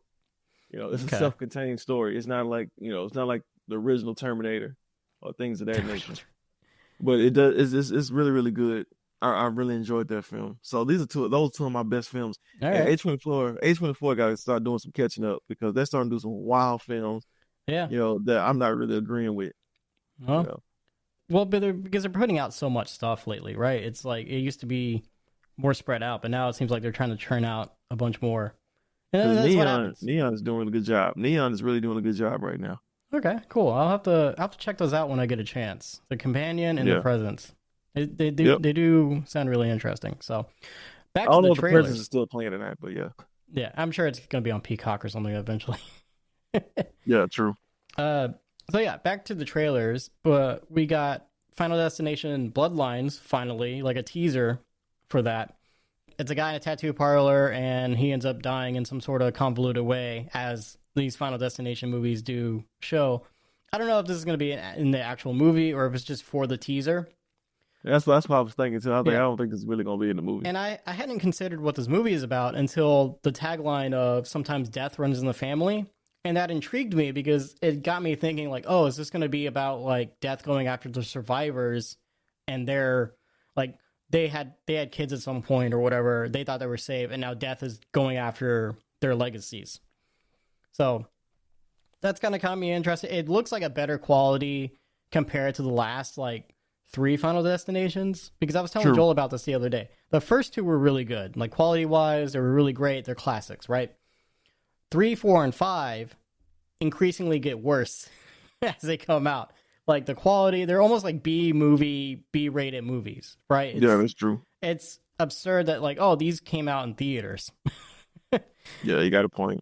It's a self-contained story. It's not like it's not like the original Terminator or things of that nature. But it's really, really good. I really enjoyed that film. So those two of my best films. All right. A24 got to start doing some catching up because they're starting to do some wild films. Yeah. That I'm not really agreeing with. Well, Well, but because they're putting out so much stuff lately, right? It's like it used to be more spread out, but now it seems like they're trying to churn out a bunch more. And that's what happens. Neon is doing a good job. Neon is really doing a good job right now. Okay, cool. I'll have to check those out when I get a chance. The Companion and the Presence. They do sound really interesting. So back to the trailers. I don't know if the Presence is still playing tonight, but yeah. Yeah, I'm sure it's going to be on Peacock or something eventually. Yeah, true. So yeah, back to the trailers. But we got Final Destination Bloodlines finally, like a teaser for that. It's a guy in a tattoo parlor, and he ends up dying in some sort of convoluted way, as these Final Destination movies do show. I don't know if this is going to be in the actual movie or if it's just for the teaser. That's what I was thinking too. I don't think it's really going to be in the movie. And I hadn't considered what this movie is about until the tagline of "Sometimes death runs in the family." And that intrigued me because it got me thinking, like, oh, is this going to be about like death going after the survivors, and they're like they had kids at some point or whatever, they thought they were safe, and now death is going after their legacies. So that's kind of me interested. It looks like a better quality compared to the last like 3 Final Destinations, because I was telling Joel about this the other day. The first 2 were really good, like quality wise, they were really great. They're classics, right? 3, 4, and 5 increasingly get worse as they come out. Like the quality, they're almost like B-rated movies, right? Yeah, that's true. It's absurd that like, oh, these came out in theaters. Yeah, you got a point.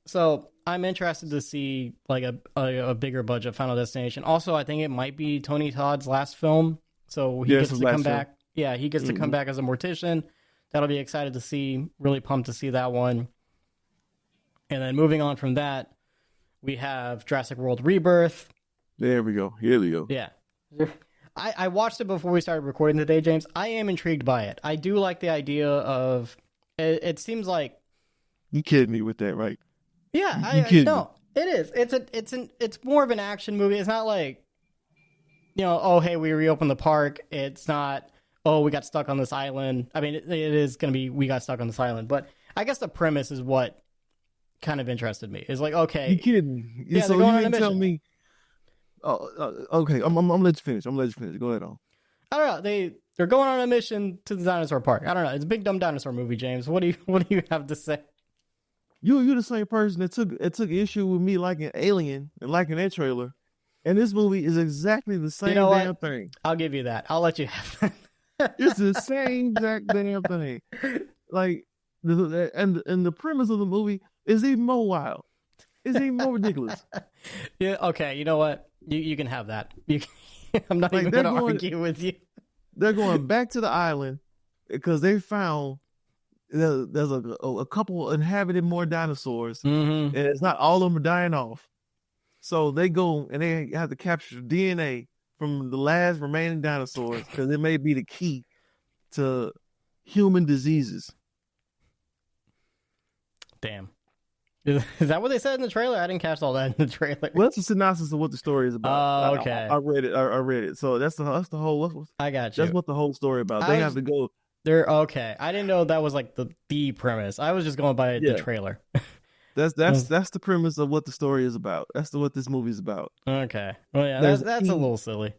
So I'm interested to see like a bigger budget Final Destination. Also, I think it might be Tony Todd's last film, so he gets to come back. Yeah, he gets to come back as a mortician. That'll be excited to see. Really pumped to see that one. And then moving on from that, we have Jurassic World Rebirth. There we go. Here we go. Yeah. I watched it before we started recording today, James. I am intrigued by it. I do like the idea of it seems like you kidding me with that, right? Yeah, no, it is. It's more of an action movie. It's not like, oh, hey, we reopened the park. It's not, oh, we got stuck on this island. I mean, it is going to be, we got stuck on this island. But I guess the premise is what kind of interested me. It's like, okay. You kidding? Yeah, so they're going you on a didn't tell mission. me. Oh, okay. I'm gonna let you finish. Go ahead on. I don't know. They're going on a mission to the dinosaur park. I don't know. It's a big dumb dinosaur movie, James. What do you have to say? You're the same person that took issue with me liking Alien and liking that trailer, and this movie is exactly the same damn thing. I'll give you that. I'll let you have that. It's the same exact damn thing. Like the premise of the movie is even more wild. It's even more ridiculous. Yeah. Okay. You know what? You can have that. I'm not even going to argue with you. They're going back to the island because they found there's a couple inhabited more dinosaurs, and it's not all of them are dying off. So they go and they have to capture DNA from the last remaining dinosaurs because it may be the key to human diseases. Damn. Is that what they said in the trailer? I didn't catch all that in the trailer. Well, that's a synopsis of what the story is about. Oh, okay. I read it. I read it. So that's the whole. I got you. That's what the whole story about. They have to go. They're okay. I didn't know that was like the premise. I was just going by the trailer. That's the premise of what the story is about. That's what this movie is about. Okay. Well, yeah, that's a little silly.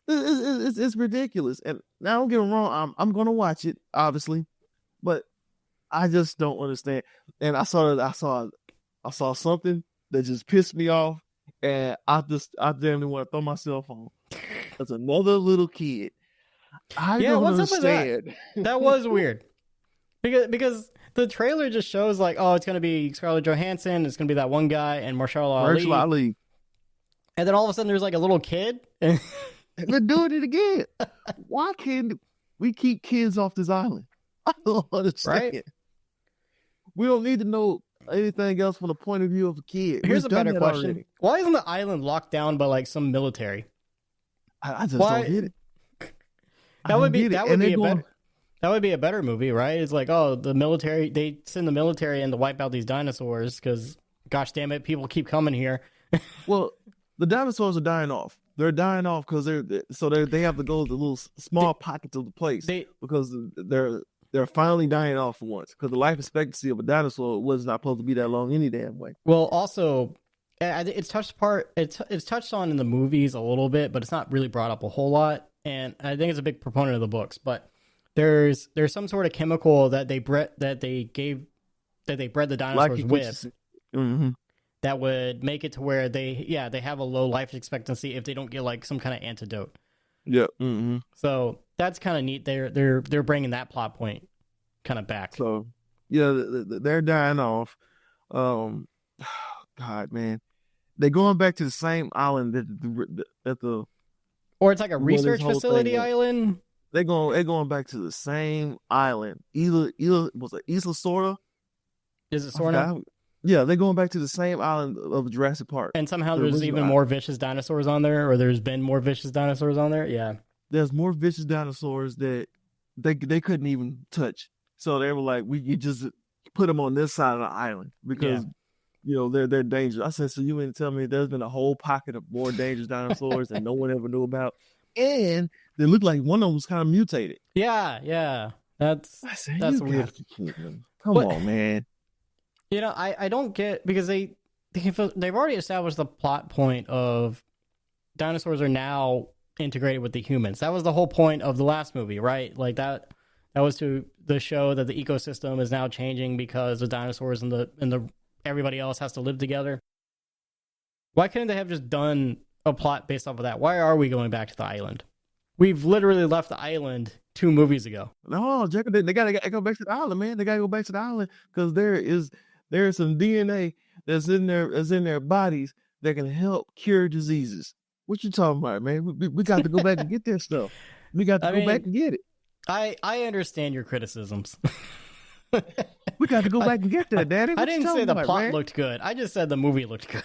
It's ridiculous. And now don't get me wrong. I'm gonna watch it, obviously, but I just don't understand. And I saw something that just pissed me off, and I damn near want to throw my cell phone. That's another little kid. I don't understand. That was weird. Because the trailer just shows like, oh, it's gonna be Scarlett Johansson, it's gonna be that one guy, and Marshall Ali. And then all of a sudden there's like a little kid. They're doing it again. Why can't we keep kids off this island? I don't understand. Right? We don't need to know anything else from the point of view of a kid. Here's a better question. Already. Why isn't the island locked down by like some military? I just don't get it. That would be a better movie, right? It's like, oh, the military, they send the military in to wipe out these dinosaurs because, gosh damn it, people keep coming here. Well, the dinosaurs are dying off. They're dying off because they have to go to little small pockets of the place because they're finally dying off for once because the life expectancy of a dinosaur was not supposed to be that long any damn way. Well, also, It's touched on in the movies a little bit, but it's not really brought up a whole lot. And I think it's a big proponent of the books. But there's some sort of chemical that they bred the dinosaurs with that would make it to where they have a low life expectancy if they don't get like some kind of antidote. Yeah. So that's kind of neat. They're bringing that plot point kind of back. So yeah, they're dying off. God, man, they're going back to the same island that the or it's like a research facility island. They're going back to the same island. Either was it Isla Sorna? Is it Sorna? Yeah, they're going back to the same island of Jurassic Park. And somehow there's even more vicious dinosaurs on there, or there's been more vicious dinosaurs on there. Yeah, there's more vicious dinosaurs that they couldn't even touch. So they were like, you just put them on this side of the island because they're dangerous. I said, so you mean to tell me there's been a whole pocket of more dangerous dinosaurs that no one ever knew about, and they look like one of them was kind of mutated. Yeah. That's weird. Come on, man. I don't get, because they've already established the plot point of dinosaurs are now integrated with the humans. That was the whole point of the last movie, right? Like that was to the show that the ecosystem is now changing because the dinosaurs and the everybody else has to live together. Why couldn't they have just done a plot based off of that? Why are we going back to the island? We've literally left the island 2 movies ago. No, Jacob, they gotta go back to the island, man. They gotta go back to the island because there is some DNA that's in their bodies that can help cure diseases. What you talking about, man? We got to go back and get that stuff. We got to go back and get it. I understand your criticisms. We got to go back and get that, Daddy. I didn't say the plot looked good. I just said the movie looked good.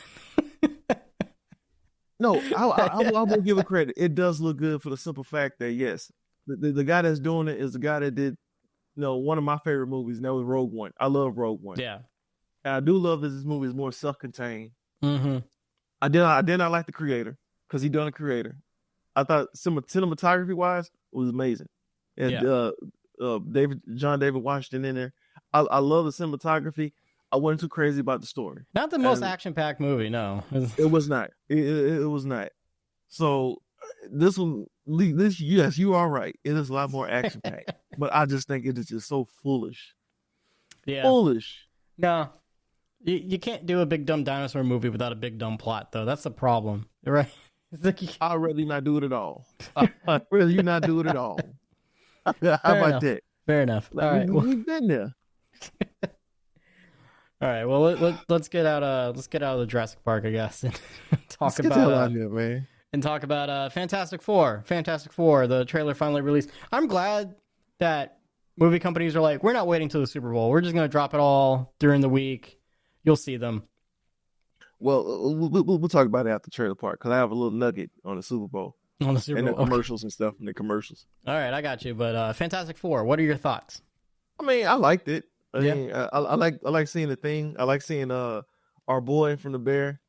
No, I will give it credit. It does look good for the simple fact that, yes, the guy that's doing it is the guy that did, one of my favorite movies, and that was Rogue One. I love Rogue One. Yeah. And I do love that this movie is more self-contained. Mm-hmm. I did not like the creator because he done a creator. I thought cinematography-wise, it was amazing. And John David Washington in there. I love the cinematography. I wasn't too crazy about the story. Not the most action-packed movie, no. It was not. It was not. So this one, yes, you are right. It is a lot more action-packed. But I just think it is just so foolish. Yeah. Foolish. No. You can't do a big dumb dinosaur movie without a big dumb plot, though. That's the problem, right? I'd rather not do it at all. I'd rather you not do it at all. How about that? Fair enough. All right. We've been there. All right. Well, let's get out of the Jurassic Park, I guess, and talk about Fantastic Four. Fantastic Four. The trailer finally released. I'm glad that movie companies are like, we're not waiting till the Super Bowl. We're just going to drop it all during the week. You'll see them. Well, we'll talk about it after Trailer Park because I have a little nugget on the Super Bowl. On the Super Bowl. And the commercials and stuff. And the commercials. All right, I got you. But Fantastic Four, what are your thoughts? I mean, I liked it. I mean, I like seeing the thing. I like seeing our boy from the Bear,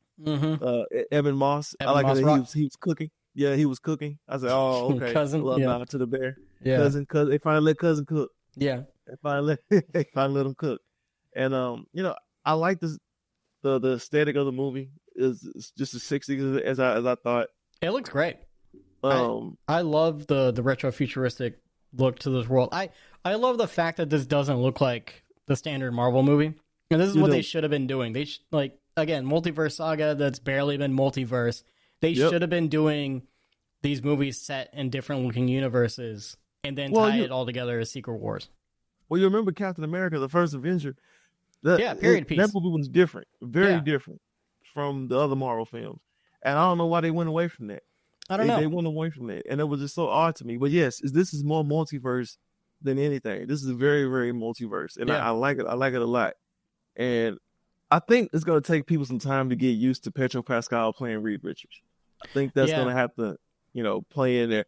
Evan Moss. I like that he was cooking. Yeah, he was cooking. I said, oh, okay. Cousin, love nod to the Bear. Yeah. Cousin. They finally let cousin cook. Yeah. They finally let him cook. And I like this. The aesthetic of the movie is just as 60s as I thought. It looks great. I love the retro futuristic look to this world. I love the fact that this doesn't look like the standard Marvel movie. And this is what they should have been doing. They again, multiverse saga that's barely been multiverse. They should have been doing these movies set in different looking universes and then tie it all together as Secret Wars. Well, you remember Captain America, the first Avenger. Period piece. That movie was different, very different from the other Marvel films. And I don't know why they went away from that. I don't know. They went away from that. And it was just so odd to me. But yes, this is more multiverse than anything. This is very, very multiverse. And I like it. I like it a lot. And I think it's going to take people some time to get used to Pedro Pascal playing Reed Richards. I think that's going to have to, play in there.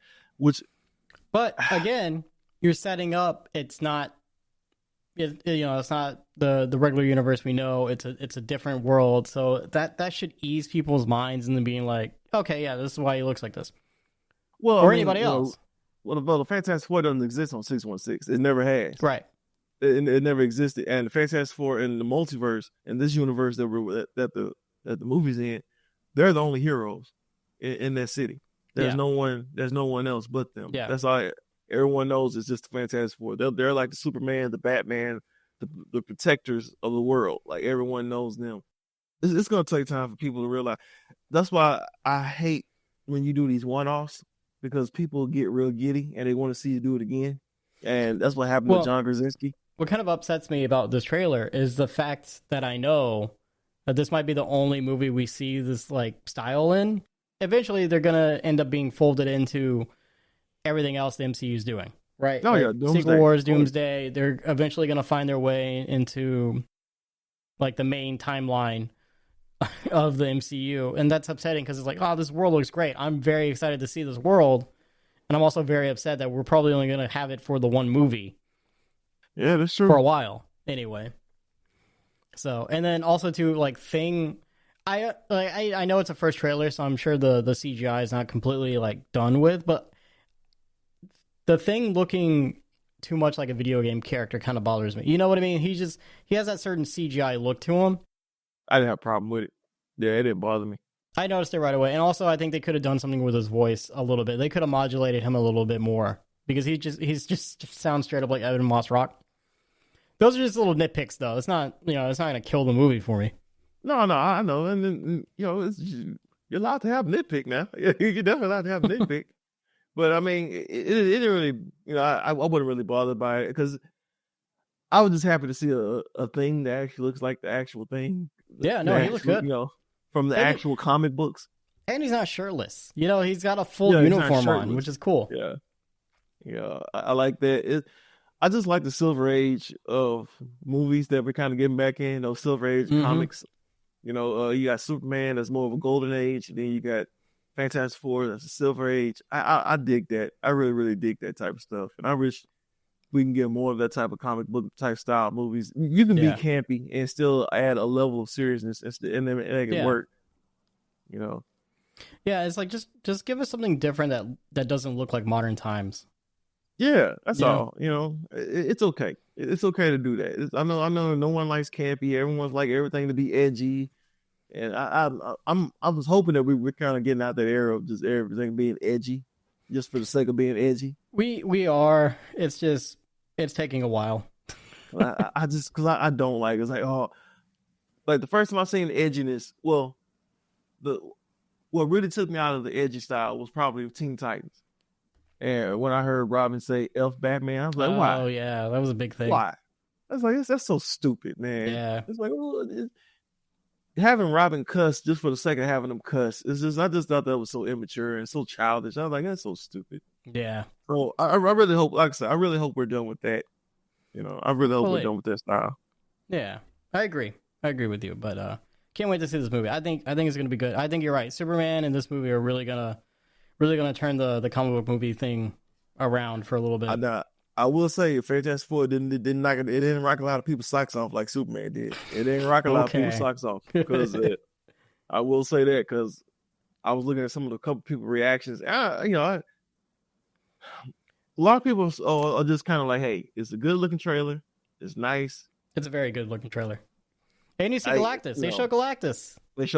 But again, you're setting up. It's not. It's not the regular universe we know. It's a different world. So that should ease people's minds into being like, okay, yeah, this is why he looks like this. Well, or anybody else. Well, the Fantastic Four doesn't exist on 616. It never has. Right. It never existed. And the Fantastic Four in the multiverse, in this universe that that the movie's in, they're the only heroes in that city. There's Yeah. no one else but them. Yeah. That's all everyone knows is just the Fantastic Four. They're like the Superman, the Batman, the protectors of the world. Like everyone knows them. It's gonna take time for people to realize. That's why I hate when you do these one-offs, because people get real giddy and they want to see you do it again. And that's what happened with John Krasinski. What kind of upsets me about this trailer is the fact that I know that this might be the only movie we see this like style in. Eventually, they're gonna end up being folded into everything else the MCU is doing, right? Oh, like, yeah, Doomsday, Secret Wars, of course. Doomsday. They're eventually gonna find their way into like the main timeline of the MCU, and that's upsetting because it's like, oh, this world looks great. I'm very excited to see this world, and I'm also very upset that we're probably only gonna have it for the one movie. Yeah, that's true. For a while, anyway. So, and then also to like Thing, I know it's a first trailer, so I'm sure the CGI is not completely like done with, but the Thing looking too much like a video game character kind of bothers me. You know what I mean? He has that certain CGI look to him. I didn't have a problem with it. Yeah, it didn't bother me. I noticed it right away, and also I think they could have done something with his voice a little bit. They could have modulated him a little bit more because he's just sounds straight up like Evan Moss Rock. Those are just little nitpicks, though. It's not, it's not going to kill the movie for me. No, I know, and then you're allowed to have nitpick now. You're definitely allowed to have nitpick. But I mean, it didn't really, I wasn't really bothered by it because I was just happy to see a thing that actually looks like the actual thing. Yeah, no, he looks good. From the actual comic books. And he's not shirtless. He's got a full uniform on, which is cool. Yeah, I like that. I just like the Silver Age of movies that we're kind of getting back in. Those Silver Age comics. You got Superman, that's more of a golden age. And then you got Fantastic Four, that's a Silver Age. I dig that. I really, really dig that type of stuff. And I wish we can get more of that type of comic book type style movies. You can be campy and still add a level of seriousness and then make it work. Yeah, it's like just give us something different that doesn't look like modern times. Yeah, that's all. It's okay. It's okay to do that. I know no one likes campy. Everyone's like everything to be edgy. And I was hoping that we're kind of getting out that era of just everything being edgy, just for the sake of being edgy. We are. It's taking a while. Because I don't like it. It's like the first time I seen the edginess, what really took me out of the edgy style was probably Teen Titans. And when I heard Robin say F Batman, I was like, why? Oh, yeah, that was a big thing. Why? I was like, that's so stupid, man. Yeah. It's like, having Robin cuss just for the sake of having him cuss. I just thought that was so immature and so childish. I was like, that's so stupid. Yeah. So I really hope, like I said, I really hope we're done with that. I really hope we're done with that style. Yeah, I agree with you, but can't wait to see this movie. I think it's gonna be good. I think you're right. Superman and this movie are really gonna turn the comic book movie thing around for a little bit. I will say, Fantastic Four didn't rock a lot of people's socks off like Superman did. It didn't rock a lot of people's socks off because I will say that because I was looking at some of the couple people reactions. A lot of people are just kind of like, hey, it's a good looking trailer. It's nice. It's a very good looking trailer. And you see Galactus. They show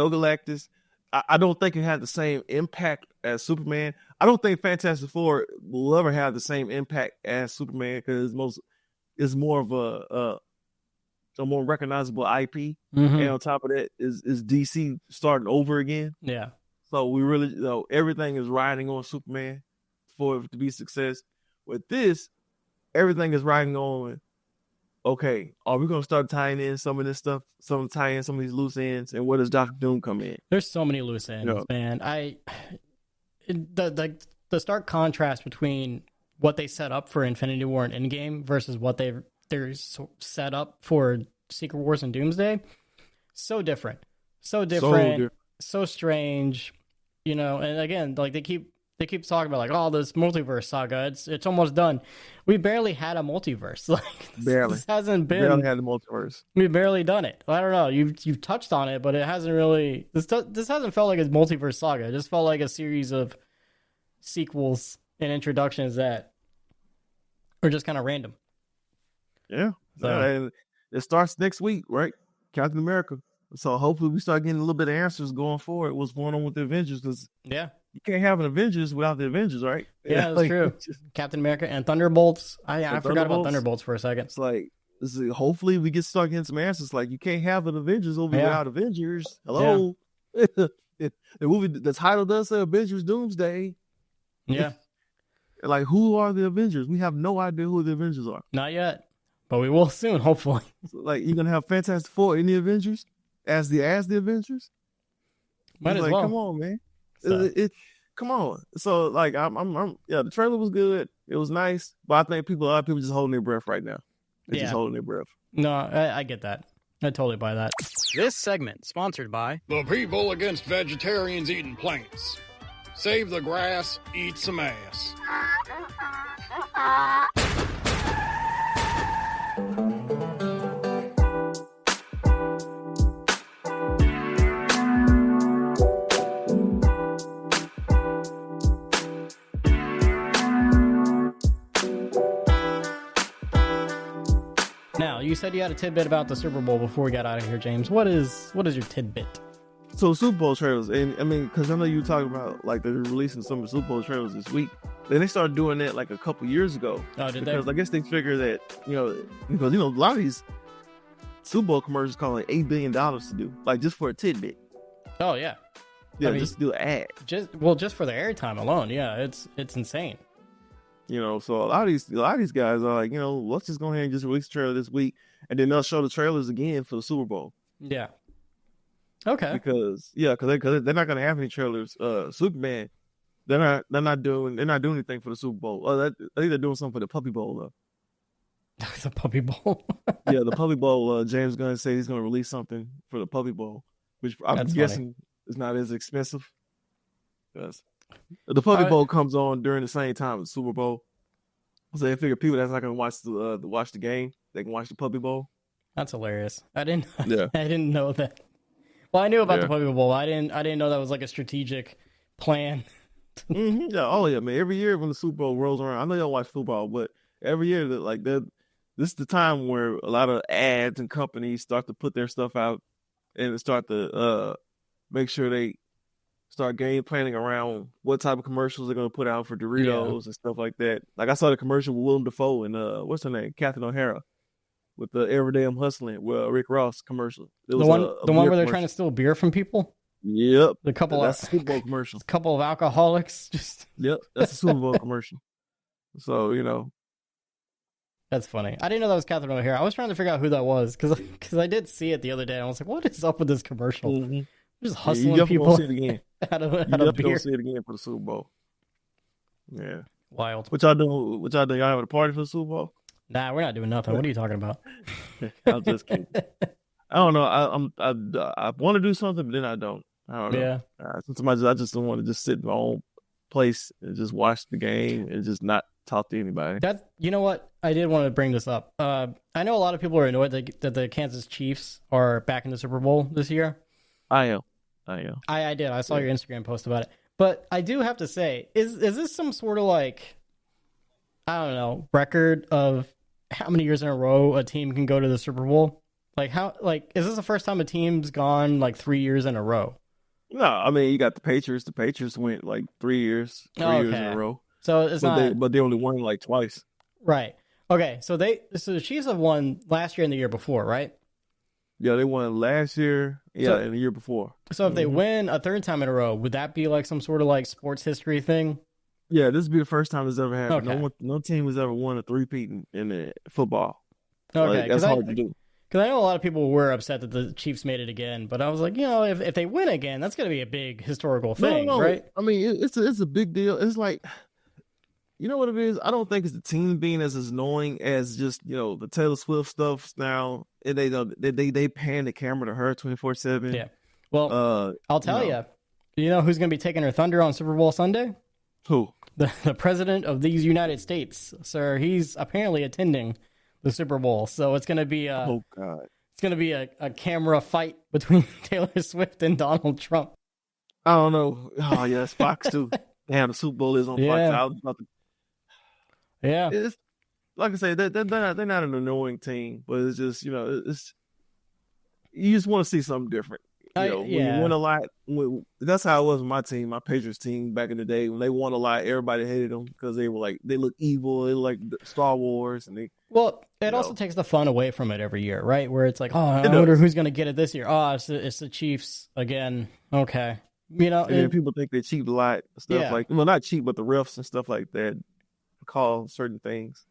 Galactus. I don't think it had the same impact as Superman. I don't think Fantastic Four will ever have the same impact as Superman because it's more of a more recognizable IP. Mm-hmm. And on top of that is DC starting over again. Yeah. So we really, everything is riding on Superman for it to be a success. With this, everything is riding on, okay, are we going to start tying in some of this stuff, tying in some of these loose ends, and where does Dr. Doom come in? There's so many loose ends, man. The stark contrast between what they set up for Infinity War and Endgame versus what they're set up for Secret Wars and Doomsday, so different. So strange, and again, like they keep talking about like, oh, this multiverse saga, it's almost done. We barely had a multiverse. Like barely. This hasn't been. Barely had the multiverse. We've barely done it. I don't know. You've touched on it, but it hasn't really. This hasn't felt like a multiverse saga. It just felt like a series of sequels and introductions that are just kind of random. Yeah. So, and it starts next week, right? Captain America. So hopefully we start getting a little bit of answers going forward. What's going on with the Avengers? Because Yeah. you can't have an Avengers without the Avengers, right? Yeah, that's true. Captain America and Thunderbolts. I forgot about Thunderbolts? Thunderbolts for a second. It's like hopefully we start getting some answers. Like you can't have an Avengers movie without Avengers. Hello. the movie, the title does say Avengers Doomsday. Yeah. Like who are the Avengers? We have no idea who the Avengers are. Not yet, but we will soon, hopefully. So, like you're gonna have Fantastic Four in the Avengers as the Avengers. Might as like, well. Come on, man. So. Come on. So like I'm the trailer was good. It was nice, but I think a lot of people just holding their breath right now. They're just holding their breath. No, I get that. I totally buy that. This segment sponsored by The people against vegetarians eating plants. Save the grass, eat some ass. Now, you said you had a tidbit about the Super Bowl before we got out of here, James. What is your tidbit? So Super Bowl trailers, and I mean, because I know you were talking about like they're releasing some of the Super Bowl trailers this week. Then they started doing that like a couple years ago. Oh, did they? Because I guess they figure that because a lot of these Super Bowl commercials cost like $8 billion to do, like just for a tidbit. Oh yeah, Yeah, I mean, just to do an ad. Just for the airtime alone, yeah, it's insane. So a lot of these guys are like, let's just go ahead and just release the trailer this week, and then they'll show the trailers again for the Super Bowl. Yeah. Okay. Because they're not gonna have any trailers. Superman, they're not doing anything for the Super Bowl. I think they're doing something for the Puppy Bowl though. The Puppy Bowl. Yeah, the Puppy Bowl. James Gunn said he's gonna release something for the Puppy Bowl, which I'm guessing is not as expensive. Because the Puppy Bowl comes on during the same time as Super Bowl, so they figure people that's not gonna watch the game, they can watch the Puppy Bowl. That's hilarious. I didn't. Yeah. I didn't know that. Well, I knew about the Puppy Bowl. I didn't know that was like a strategic plan. Mm-hmm. Yeah. Oh yeah, man. Every year when the Super Bowl rolls around, I know y'all watch football, but every year this is the time where a lot of ads and companies start to put their stuff out and start to make sure they start game planning around what type of commercials they're going to put out for Doritos and stuff like that. Like I saw the commercial with Willem Dafoe and what's her name, Catherine O'Hara, with the Everyday I'm Hustling, Rick Ross commercial. The one where they're trying to steal beer from people. Yep, that's a Super Bowl commercial. A couple of alcoholics. Yep, that's a Super Bowl commercial. So that's funny. I didn't know that was Catherine O'Hara. I was trying to figure out who that was because I did see it the other day. And I was like, what is up with this commercial? Mm-hmm. Just hustling you people see it again. out of beer. You'll see it again for the Super Bowl. Yeah, wild. What y'all doing? Y'all having a party for the Super Bowl? Nah, we're not doing nothing. What are you talking about? I'm just kidding. I don't know. I want to do something, but then I don't. I don't know. Yeah. Sometimes I just don't want to just sit in my own place and just watch the game and just not talk to anybody. You know what? I did want to bring this up. I know a lot of people are annoyed that the Kansas Chiefs are back in the Super Bowl this year. I am. I did. I saw your Instagram post about it. But I do have to say, is this some sort of like, I don't know, record of how many years in a row a team can go to the Super Bowl? Is this the first time a team's gone like 3 years in a row? No, I mean, you got the Patriots. The Patriots went like 3 years in a row. So it's but they only won like twice. Right. Okay. So the Chiefs have won last year and the year before, right? Yeah, they won last year. Yeah, and the year before. So if they win a third time in a row, would that be like some sort of like sports history thing? Yeah, this would be the first time it's ever happened. Okay. No team has ever won a three-peat in the football. Okay, that's hard to do. Because I know a lot of people were upset that the Chiefs made it again, but I was like, if they win again, that's going to be a big historical thing, right? I mean, it's a big deal. It's like, you know what it is? I don't think it's the team being as annoying as just the Taylor Swift stuff now. And they pan the camera to her 24/7. Yeah. Well, I'll tell you. You know who's going to be taking her thunder on Super Bowl Sunday? Who? The president of these United States, sir. He's apparently attending the Super Bowl, so it's going to be oh god, it's going to be a camera fight between Taylor Swift and Donald Trump. I don't know. Oh yeah, it's Fox too. Damn, the Super Bowl is on Fox. I was about to... Yeah, it's like I say, they're not an annoying team, but it's just you just want to see something different. When you win a lot, that's how it was with my team, my Patriots team back in the day. When they won a lot, everybody hated them because they look evil. They look like Star Wars, and it also takes the fun away from it every year, right? Where it's like, oh, I wonder who's going to get it this year. Oh, it's the Chiefs again. Okay, and people think they cheat a lot, stuff like not cheat, but the refs and stuff like that call certain things.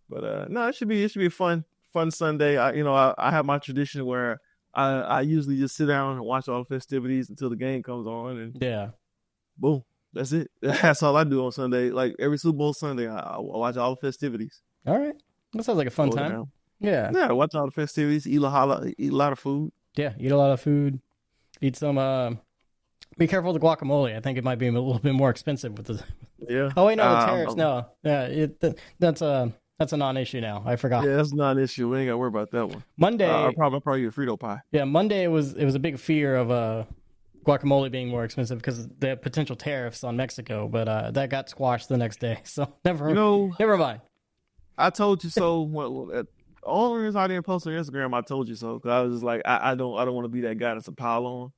But no, it should be a fun Sunday. I have my tradition where I usually just sit down and watch all the festivities until the game comes on, and boom, that's it. That's all I do on Sunday. Like every Super Bowl Sunday, I watch all the festivities. All right, that sounds like a fun time. Down. Yeah, watch all the festivities. Eat a lot of food. Yeah, eat a lot of food. Eat some. Be careful with the guacamole. I think it might be a little bit more expensive with the. Yeah. Oh wait, no, the tariffs. No, that's a non-issue now. I forgot. Yeah, that's not an issue. We ain't got to worry about that one. Monday, I'll probably get a Frito pie. Yeah, Monday it was a big fear of guacamole being more expensive because of the potential tariffs on Mexico, but that got squashed the next day. So never mind. I told you so. The only reason I didn't post on Instagram, I told you so, because I was just like, I don't want to be that guy that's a pile on.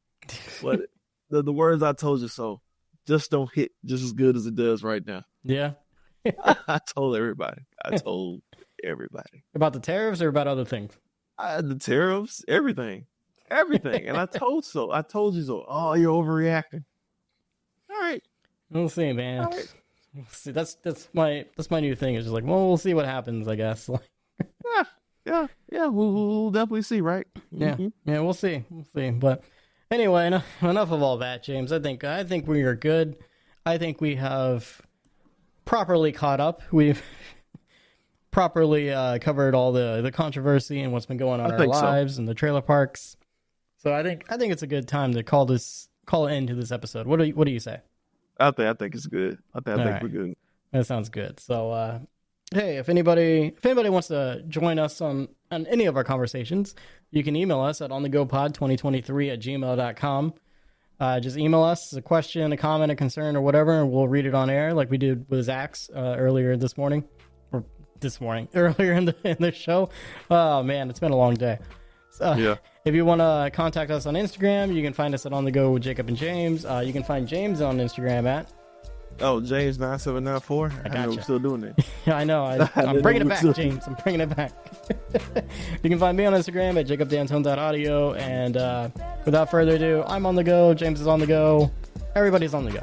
But the words I told you so just don't hit just as good as it does right now. Yeah. I told everybody. About the tariffs or about other things? The tariffs, everything. And I told you so. Oh, you're overreacting. All right. We'll see, man. All right. We'll see. That's my new thing. It's just like, well, we'll see what happens, I guess. Yeah. We'll definitely see, right? Mm-hmm. Yeah, we'll see. But anyway, enough of all that, James. I think we are good. I think we have properly caught up. We've properly covered all the controversy and what's been going on in our lives and the trailer parks. So I think it's a good time to call an end to this episode. What do you say? I think it's good. I think we're good. That sounds good. So hey, if anybody wants to join us on any of our conversations, you can email us at onthegopod2023@gmail.com. Just email us a question, a comment, a concern, or whatever, and we'll read it on air like we did with Zach's earlier this morning. Earlier in the show. Oh, man, it's been a long day. So, if you want to contact us on Instagram, you can find us at On The Go with Jacob and James. You can find James on Instagram at... Oh, James 9794. I know I'm still doing it. Yeah, I know. I'm bringing it back, James. I'm bringing it back. You can find me on Instagram at jacobdantone.audio. And without further ado, I'm on the go. James is on the go. Everybody's on the go.